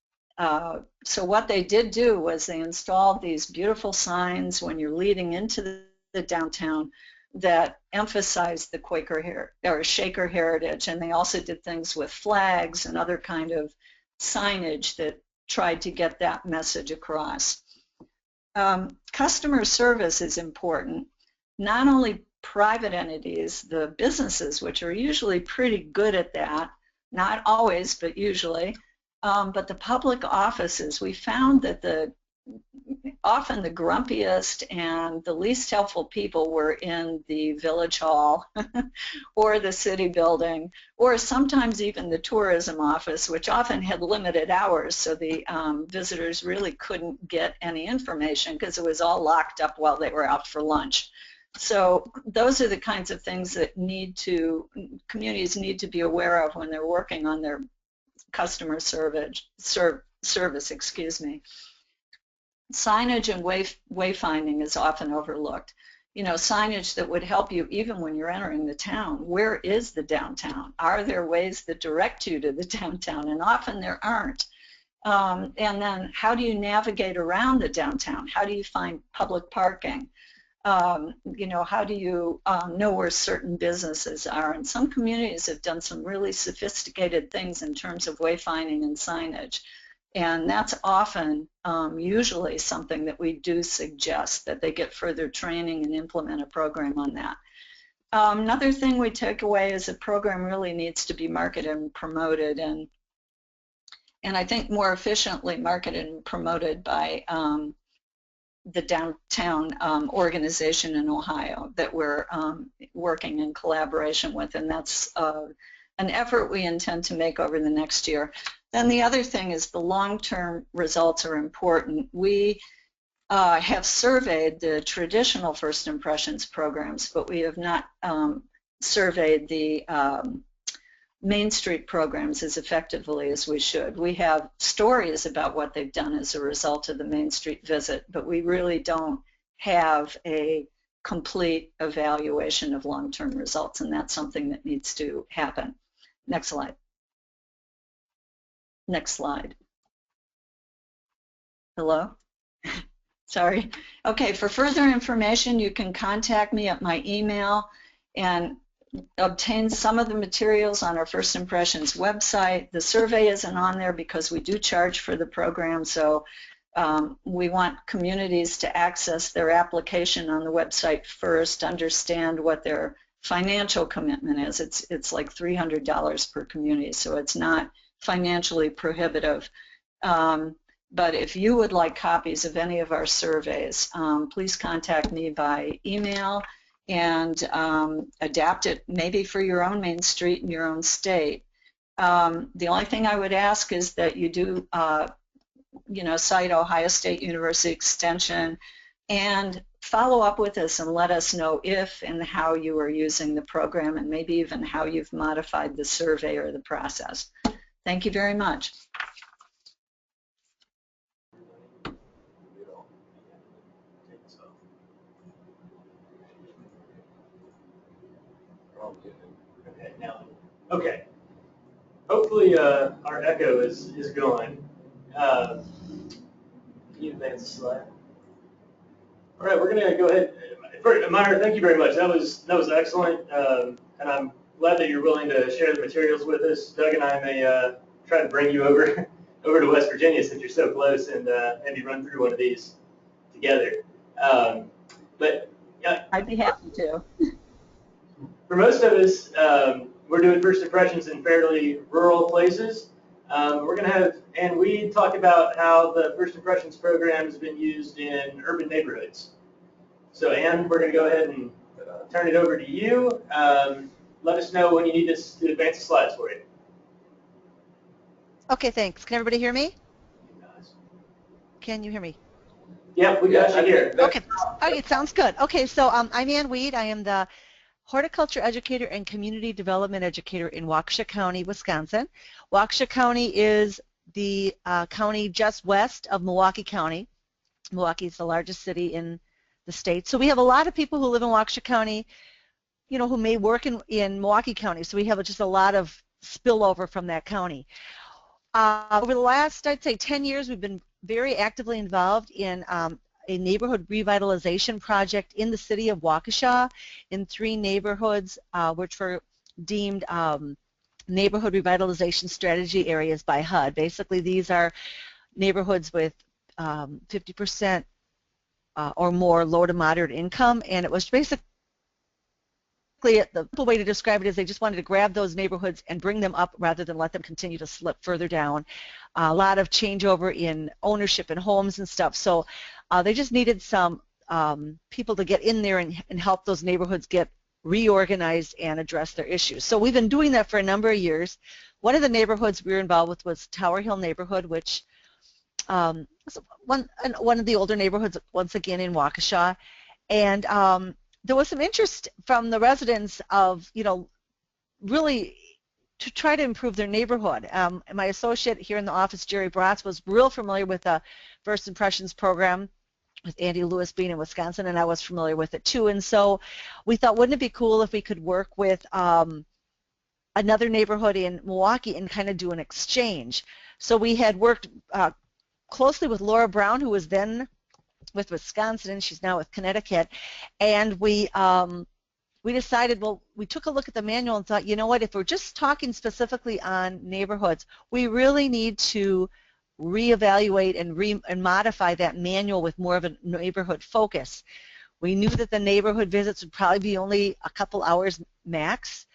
So what they did do was they installed these beautiful signs when you're leading into the downtown that emphasized the Quaker or Shaker heritage, and they also did things with flags and other kind of signage that tried to get that message across. Customer service is important. Not only private entities, the businesses, which are usually pretty good at that, not always, but usually, but the public offices, we found that often the grumpiest and the least helpful people were in the village hall or the city building, or sometimes even the tourism office, which often had limited hours, so the visitors really couldn't get any information because it was all locked up while they were out for lunch. So those are the kinds of things that communities need to be aware of when they're working on their customer service, Signage and wayfinding is often overlooked. You know, signage that would help you even when you're entering the town. Where is the downtown? Are there ways that direct you to the downtown? And often there aren't. And then how do you navigate around the downtown? How do you find public parking? You know, how do you know where certain businesses are? And some communities have done some really sophisticated things in terms of wayfinding and signage. And that's often, usually something that we do suggest, that they get further training and implement a program on that. Another thing we take away is the program really needs to be marketed and promoted, and I think more efficiently marketed and promoted by the downtown organization in Ohio that we're working in collaboration with, and that's an effort we intend to make over the next year. Then the other thing is the long-term results are important. We have surveyed the traditional First Impressions programs, but we have not surveyed the Main Street programs as effectively as we should. We have stories about what they've done as a result of the Main Street visit, but we really don't have a complete evaluation of long-term results, and that's something that needs to happen. Next slide. Next slide. Hello? Sorry. Okay, for further information, you can contact me at my email and obtain some of the materials on our First Impressions website. The survey isn't on there because we do charge for the program, so we want communities to access their application on the website first, understand what their financial commitment is. It's like $300 per community, so it's not financially prohibitive. But if you would like copies of any of our surveys, please contact me by email and adapt it maybe for your own Main Street in your own state. The only thing I would ask is that you do, cite Ohio State University Extension and follow up with us and let us know if and how you are using the program and maybe even how you've modified the survey or the process. Thank you very much. Okay, now, okay. Hopefully our echo is gone. Can you advance the slide? All right, we're going to go ahead. Myra, thank you very much. That was excellent, and I'm glad that you're willing to share the materials with us. Doug and I may try to bring you over to West Virginia since you're so close, and maybe run through one of these together. But yeah, I'd be happy to. For most of us, we're doing First Impressions in fairly rural places. We're going to have Ann Weed talk about how the First Impressions program has been used in urban neighborhoods. So Ann, we're going to go ahead and turn it over to you. Let us know when you need us to advance the slides for you. Okay, thanks. Can everybody hear me? Can you hear me? Yeah, we got you here. Okay, sounds good. Okay, so I'm Ann Weed. I am the horticulture educator and community development educator in Waukesha County, Wisconsin. Waukesha County is the county just west of Milwaukee County. Milwaukee is the largest city in the state. So we have a lot of people who live in Waukesha County, who may work in Milwaukee County. So we have just a lot of spillover from that county. Over the last, I'd say, 10 years, we've been very actively involved in a neighborhood revitalization project in the city of Waukesha in 3 neighborhoods which were deemed neighborhood revitalization strategy areas by HUD. Basically, these are neighborhoods with 50% or more low to moderate income, and it was basically, the simple way to describe it is they just wanted to grab those neighborhoods and bring them up rather than let them continue to slip further down. A lot of changeover in ownership and homes and stuff, so they just needed some people to get in there and help those neighborhoods get reorganized and address their issues. So we've been doing that for a number of years. One of the neighborhoods we were involved with was Tower Hill neighborhood, which was one of the older neighborhoods, once again, in Waukesha. And there was some interest from the residents of, really to try to improve their neighborhood. My associate here in the office, Jerry Bratz, was real familiar with the First Impressions program with Andy Lewis being in Wisconsin, and I was familiar with it too. And so we thought, wouldn't it be cool if we could work with another neighborhood in Milwaukee and kind of do an exchange? So we had worked closely with Laura Brown, who was then with Wisconsin, and she's now with Connecticut, and we decided, well, we took a look at the manual and thought, you know what, if we're just talking specifically on neighborhoods, we really need to reevaluate and modify that manual with more of a neighborhood focus. We knew that the neighborhood visits would probably be only a couple hours max,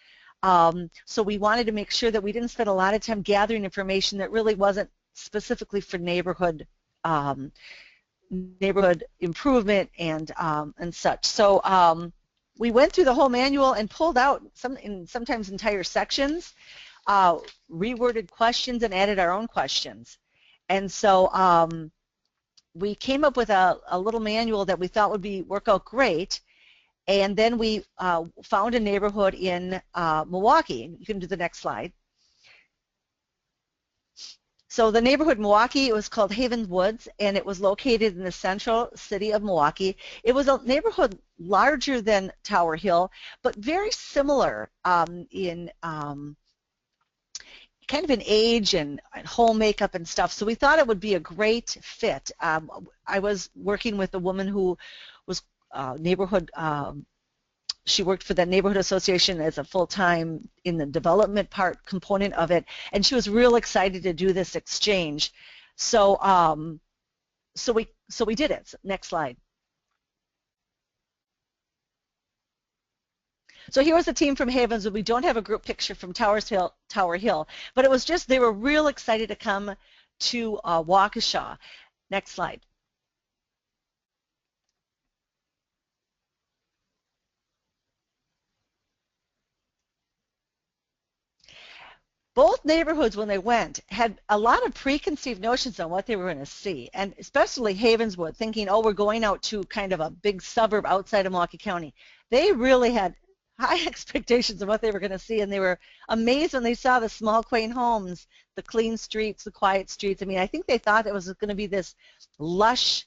so we wanted to make sure that we didn't spend a lot of time gathering information that really wasn't specifically for neighborhood neighborhood improvement and such. So we went through the whole manual and pulled out sometimes entire sections, reworded questions, and added our own questions. And so we came up with a little manual that we thought would work out great. And then we found a neighborhood in Milwaukee. You can do the next slide. So the neighborhood in Milwaukee, it was called Havens Woods, and it was located in the central city of Milwaukee. It was a neighborhood larger than Tower Hill, but very similar in kind of in age and home makeup and stuff. So we thought it would be a great fit. I was working with a woman who was neighborhood she worked for the neighborhood association as a full-time in the development part component of it, and she was real excited to do this exchange. So so we did it. Next slide. So here was the team from Havens. We don't have a group picture from Tower Hill, but it was just they were real excited to come to Waukesha. Next slide. Both neighborhoods, when they went, had a lot of preconceived notions on what they were going to see, and especially Havenswood, thinking, oh, we're going out to kind of a big suburb outside of Milwaukee County. They really had high expectations of what they were going to see, and they were amazed when they saw the small, quaint homes, the clean streets, the quiet streets. I mean, I think they thought it was going to be this lush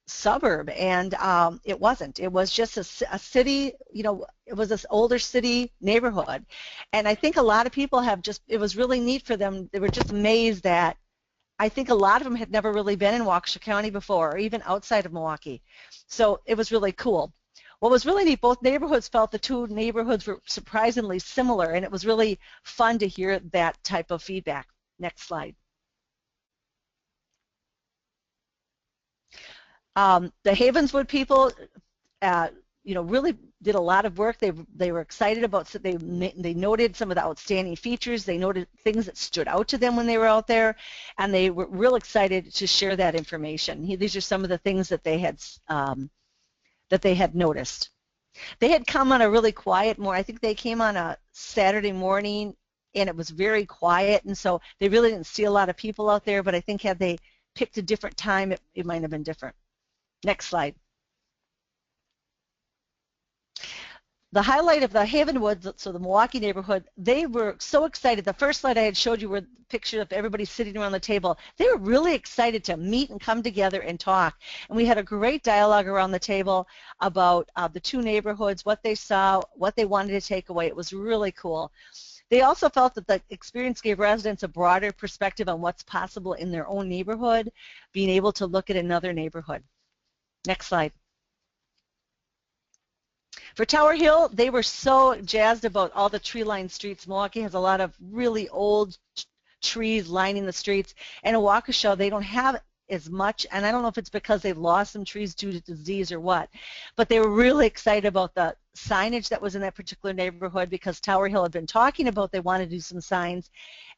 suburb, and it wasn't. It was just a city, you know, it was this older city neighborhood, and I think a lot of people have just, it was really neat for them. They were just amazed that I think a lot of them had never really been in Waukesha County before, or even outside of Milwaukee, so it was really cool. What was really neat, both neighborhoods felt the two neighborhoods were surprisingly similar, and it was really fun to hear that type of feedback. Next slide. The Havenswood people, you know, really did a lot of work. They were excited about. They noted some of the outstanding features. They noted things that stood out to them when they were out there, and they were real excited to share that information. These are some of the things that they had noticed. They had come on a really quiet morning. I think they came on a Saturday morning, and it was very quiet, and so they really didn't see a lot of people out there. But I think had they picked a different time, it might have been different. Next slide. The highlight of the Havenwood, so the Milwaukee neighborhood, they were so excited. The first slide I had showed you were the picture of everybody sitting around the table. They were really excited to meet and come together and talk. And we had a great dialogue around the table about the two neighborhoods, what they saw, what they wanted to take away. It was really cool. They also felt that the experience gave residents a broader perspective on what's possible in their own neighborhood, being able to look at another neighborhood. Next slide. For Tower Hill, they were so jazzed about all the tree-lined streets. Milwaukee has a lot of really old trees lining the streets, and in Waukesha, they don't have as much, and I don't know if it's because they've lost some trees due to disease or what, but they were really excited about the signage that was in that particular neighborhood because Tower Hill had been talking about they wanted to do some signs,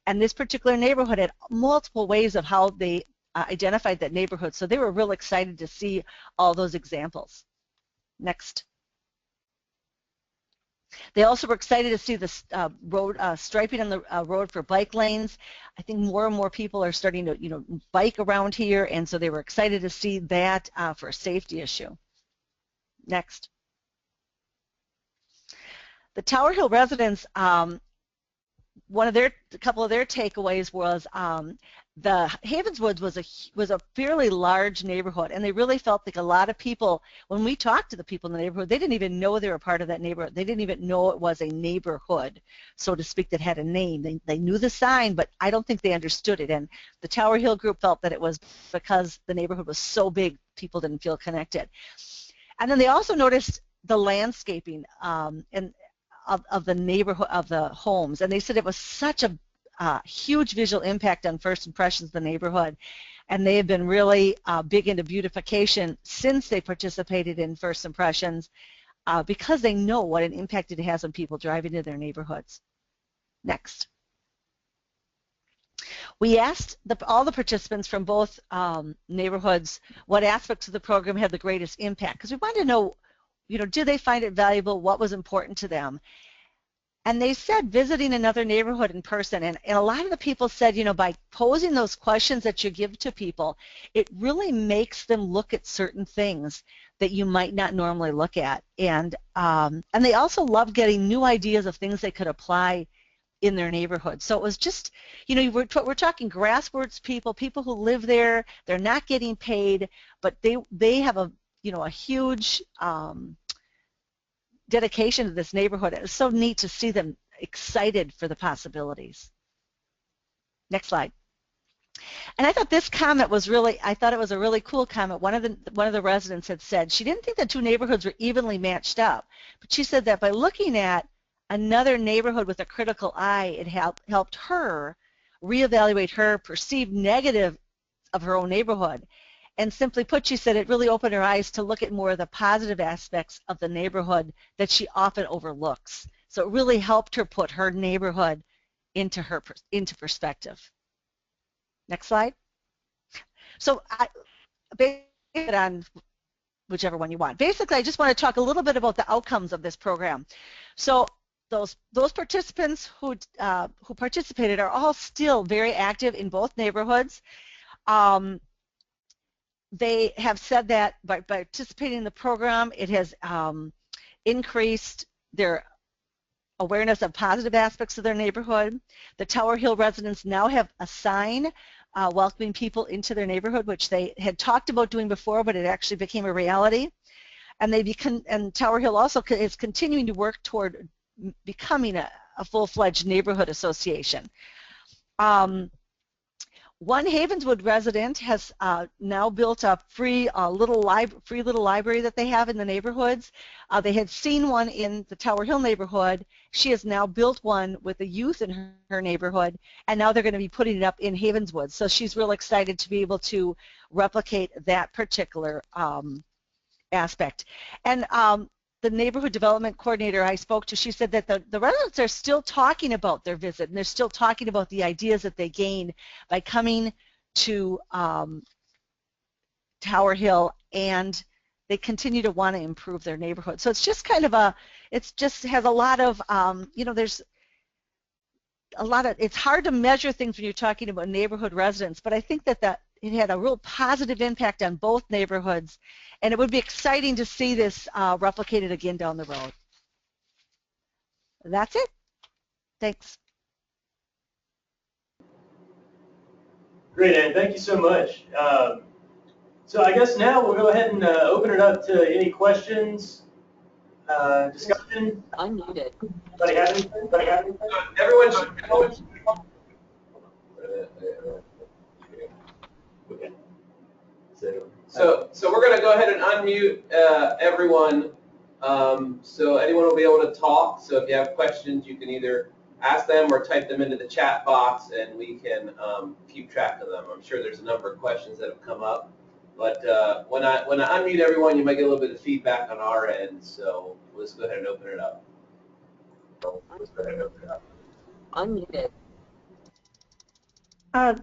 and this particular neighborhood had multiple ways of how they identified that neighborhood, so they were real excited to see all those examples. Next. They also were excited to see the road striping on the road for bike lanes. I think more and more people are starting to, you know, bike around here, and so they were excited to see that for a safety issue. Next. The Tower Hill residents, a couple of their takeaways was the Havenswoods was a fairly large neighborhood, and they really felt like a lot of people, when we talked to the people in the neighborhood, they didn't even know they were part of that neighborhood. They didn't even know it was a neighborhood, so to speak, that had a name. They knew the sign, but I don't think they understood it, and the Tower Hill group felt that it was because the neighborhood was so big, people didn't feel connected. And then they also noticed the landscaping of the neighborhood, of the homes, and they said it was such a huge visual impact on first impressions of the neighborhood, and they have been really big into beautification since they participated in First Impressions because they know what an impact it has on people driving to their neighborhoods. Next. We asked all the participants from both neighborhoods what aspects of the program had the greatest impact, because we wanted to know, did they find it valuable, what was important to them. And they said visiting another neighborhood in person, and a lot of the people said, by posing those questions that you give to people, it really makes them look at certain things that you might not normally look at. And they also love getting new ideas of things they could apply in their neighborhood. So it was just, we're talking grassroots people who live there, they're not getting paid, but they have a huge dedication to this neighborhood. It was so neat to see them excited for the possibilities. Next slide. And I thought this comment was really, I thought it was a really cool comment. One of the residents had said she didn't think the two neighborhoods were evenly matched up, but she said that by looking at another neighborhood with a critical eye, it helped her reevaluate her perceived negative of her own neighborhood. And simply put, she said it really opened her eyes to look at more of the positive aspects of the neighborhood that she often overlooks. So it really helped her put her neighborhood into perspective. Next slide. So based on whichever one you want. Basically, I just want to talk a little bit about the outcomes of this program. So those participants who participated are all still very active in both neighborhoods. They have said that by participating in the program, it has increased their awareness of positive aspects of their neighborhood. The Tower Hill residents now have a sign welcoming people into their neighborhood, which they had talked about doing before, but it actually became a reality. And Tower Hill also is continuing to work toward becoming a full-fledged neighborhood association. One Havenswood resident has now built a free little library that they have in the neighborhoods. They had seen one in the Tower Hill neighborhood. She has now built one with the youth in her neighborhood, and now they're going to be putting it up in Havenswood. So she's real excited to be able to replicate that particular aspect. And the neighborhood development coordinator I spoke to, she said that the residents are still talking about their visit, and they're still talking about the ideas that they gain by coming to Tower Hill, and they continue to want to improve their neighborhood. So it's just kind of it just has a lot of, there's a lot of, it's hard to measure things when you're talking about neighborhood residents, but I think that it had a real positive impact on both neighborhoods, and it would be exciting to see this replicated again down the road. That's it. Thanks. Great, Ann. Thank you so much. So I guess now we'll go ahead and open it up to any questions, discussion. Unmuted. Anybody have anything? Everyone should. Okay. So we're going to go ahead and unmute everyone, so anyone will be able to talk. So if you have questions, you can either ask them or type them into the chat box, and we can keep track of them. I'm sure there's a number of questions that have come up, but when I unmute everyone, you might get a little bit of feedback on our end. So let's go ahead and open it up. Unmuted.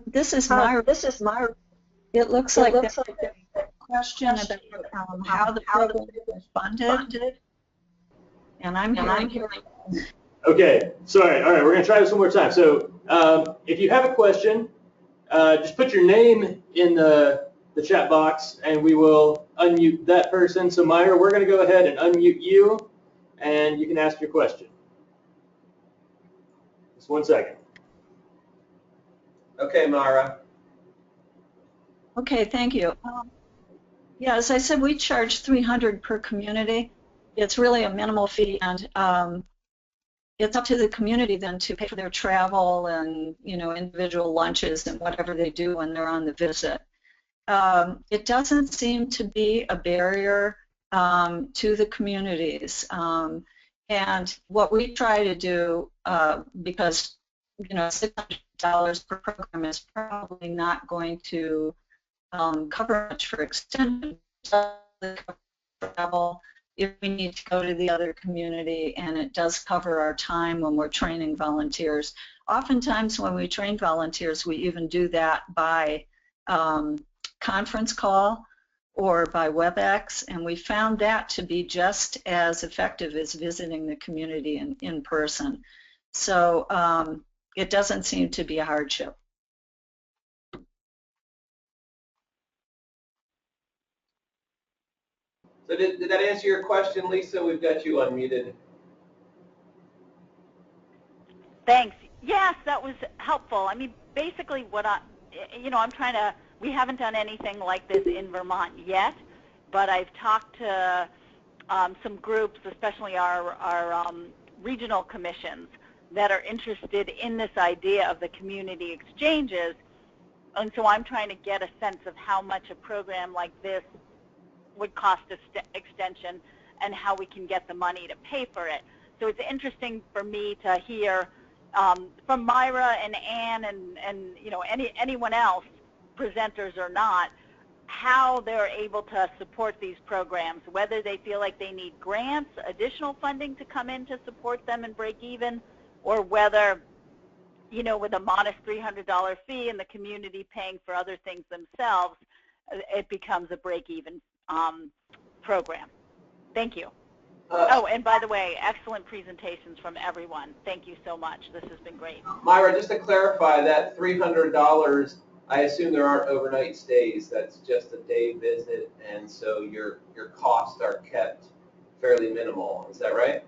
This is Myra. It looks like there's a question about how the program is funded, and I'm hearing. Okay, sorry. All right, we're going to try this one more time. So if you have a question, just put your name in the chat box, and we will unmute that person. So Myra, we're going to go ahead and unmute you, and you can ask your question. Just 1 second. Okay, Myra. Okay, thank you. Yeah, as I said, we charge $300 per community. It's really a minimal fee, and it's up to the community then to pay for their travel and individual lunches and whatever they do when they're on the visit. It doesn't seem to be a barrier to the communities, and what we try to do, because $600 per program is probably not going to cover much for extension travel, if we need to go to the other community, and it does cover our time when we're training volunteers. Oftentimes when we train volunteers, we even do that by conference call or by WebEx, and we found that to be just as effective as visiting the community in person. So it doesn't seem to be a hardship. So did that answer your question, Lisa? We've got you unmuted. Thanks. Yes, that was helpful. I mean, basically what I'm trying to, we haven't done anything like this in Vermont yet, but I've talked to some groups, especially our regional commissions, that are interested in this idea of the community exchanges. And so I'm trying to get a sense of how much a program like this would cost extension and how we can get the money to pay for it. So it's interesting for me to hear from Myra and Ann and anyone else, presenters or not, how they're able to support these programs, whether they feel like they need grants, additional funding to come in to support them and break even, or whether, with a modest $300 fee and the community paying for other things themselves, it becomes a break-even program. Thank you. Oh, and by the way, excellent presentations from everyone. Thank you so much. This has been great. Myra, just to clarify, that $300, I assume there aren't overnight stays. That's just a day visit, and so your costs are kept fairly minimal. Is that right?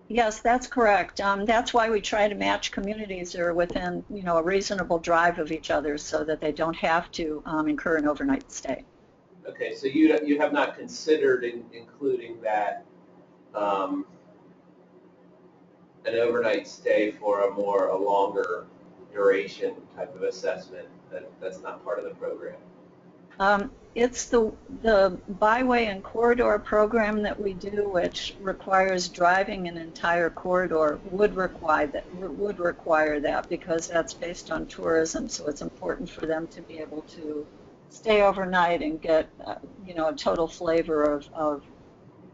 Yes, that's correct. That's why we try to match communities that are within, a reasonable drive of each other, so that they don't have to incur an overnight stay. Okay, so you have not considered including that an overnight stay for a longer duration type of assessment. That's not part of the program. It's the byway and corridor program that we do, which requires driving an entire corridor, would require that because that's based on tourism. So it's important for them to be able to stay overnight and get a total flavor of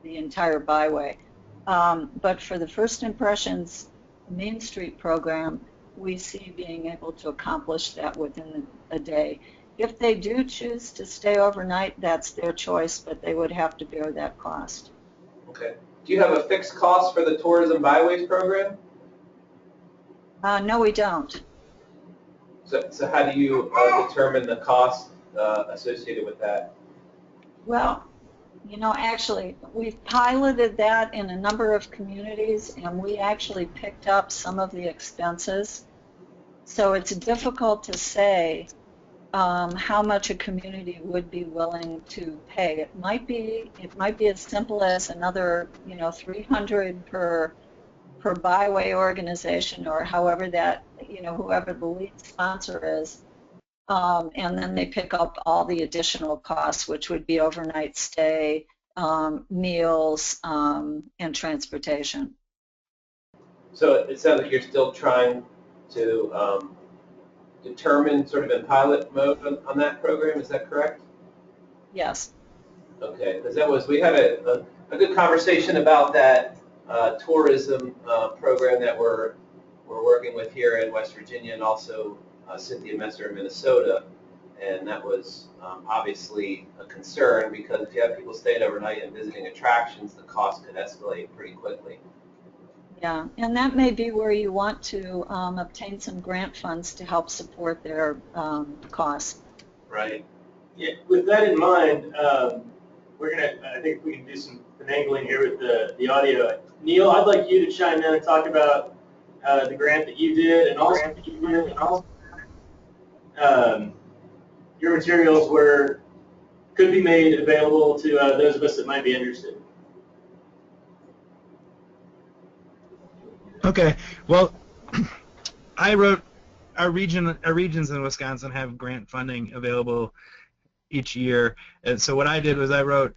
the entire byway. But for the First Impressions Main Street program, we see being able to accomplish that within a day. If they do choose to stay overnight, that's their choice, but they would have to bear that cost. Okay. Do you have a fixed cost for the Tourism Byways program? No, we don't. So how do you determine the cost associated with that? Well, actually, we've piloted that in a number of communities, and we actually picked up some of the expenses. So it's difficult to say how much a community would be willing to pay. It might be as simple as another, $300 per byway organization, or however that, whoever the lead sponsor is, and then they pick up all the additional costs, which would be overnight stay, meals, and transportation. So it sounds like you're still trying to determine, sort of in pilot mode on that program. Is that correct? Yes. Okay, because we had a good conversation about that tourism program that we're working with here in West Virginia, and also Cynthia Messer in Minnesota, and that was obviously a concern, because if you have people staying overnight and visiting attractions, the cost could escalate pretty quickly. Yeah, and that may be where you want to obtain some grant funds to help support their costs. Right. Yeah, with that in mind, I think we can do some finagling here with the audio. Neil, I'd like you to chime in and talk about the grant that you did, and also your materials could be made available to those of us that might be interested. Okay, well, I wrote, our regions in Wisconsin have grant funding available each year, and so what I did was I wrote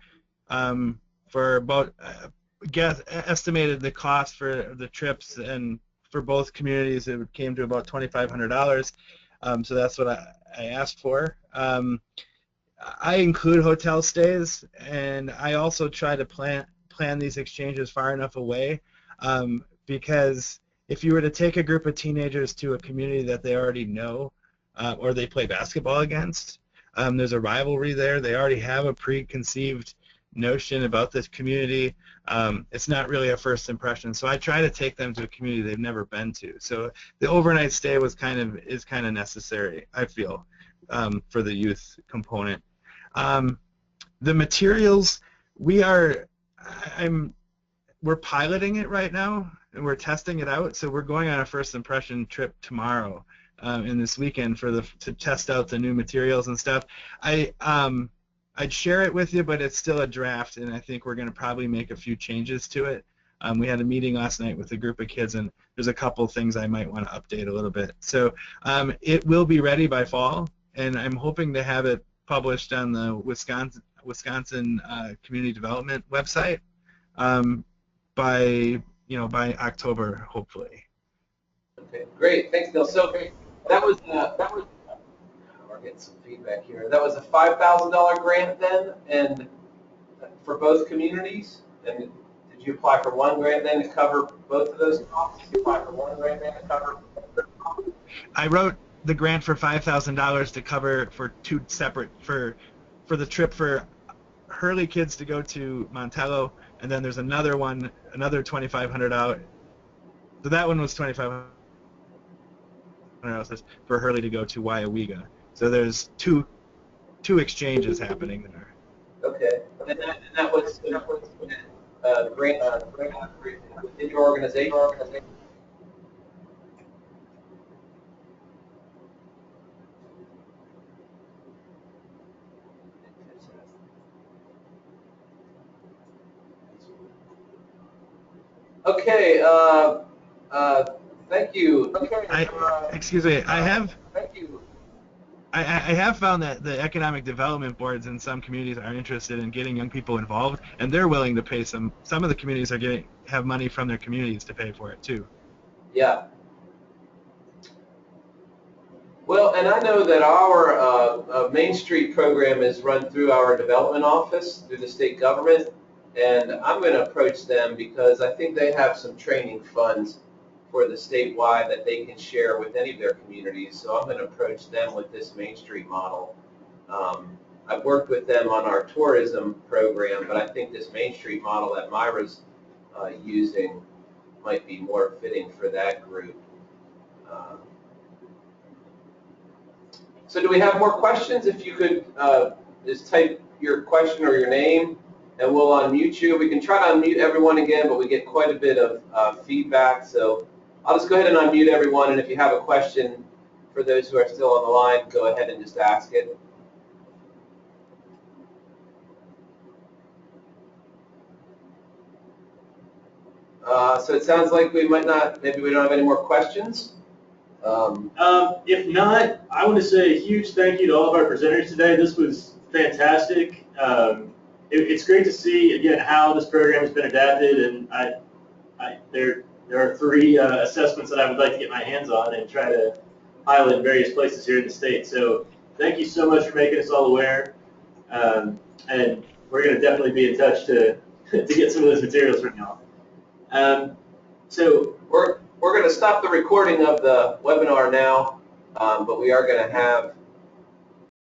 for about, estimated the cost for the trips, and for both communities it came to about $2,500. So that's what I asked for. I include hotel stays, and I also try to plan these exchanges far enough away, because if you were to take a group of teenagers to a community that they already know, or they play basketball against, there's a rivalry there. They already have a preconceived notion about this community. It's not really a first impression. So I try to take them to a community they've never been to. So the overnight stay is kind of necessary, I feel, for the youth component. The materials, we're piloting it right now, and we're testing it out. So we're going on a first impression trip tomorrow, and this weekend to test out the new materials and stuff. I'd share it with you, but it's still a draft, and I think we're going to probably make a few changes to it. We had a meeting last night with a group of kids, and there's a couple things I might want to update a little bit. So it will be ready by fall, and I'm hoping to have it published on the Wisconsin Community Development website by October, hopefully. Okay, great. Thanks, Neil. So that was we're getting some feedback here. That was a $5,000 grant then, and for both communities. And did you apply for one grant then to cover both of those costs? Did you apply for one grant then to cover both of those costs? I wrote the grant for $5,000 to cover for two separate for the trip for Hurley kids to go to Montello, and then there's another one, another $2,500. So that one was $2,500 for Hurley to go to Waiawega. So there's two exchanges happening there. Okay, and that was grant within your organization. Okay, thank you. Okay, excuse me, thank you. I have found that the economic development boards in some communities are interested in getting young people involved, and they're willing to pay some of the communities have money from their communities to pay for it too. Yeah. Well, and I know that our Main Street program is run through our development office, through the state government, and I'm going to approach them because I think they have some training funds for the statewide that they can share with any of their communities. So I'm going to approach them with this Main Street model. I've worked with them on our tourism program, but I think this Main Street model that Myra's using might be more fitting for that group. So do we have more questions? If you could just type your question or your name, and we'll unmute you. We can try to unmute everyone again, but we get quite a bit of feedback. So I'll just go ahead and unmute everyone, and if you have a question for those who are still on the line, go ahead and just ask it. So it sounds like we might not, maybe we don't have any more questions. If not, I want to say a huge thank you to all of our presenters today. This was fantastic. It's great to see, again, how this program has been adapted, and there are 3 assessments that I would like to get my hands on and try to pilot in various places here in the state. So thank you so much for making us all aware, and we're going to definitely be in touch to get some of those materials from y'all. So we're going to stop the recording of the webinar now, but we are going to have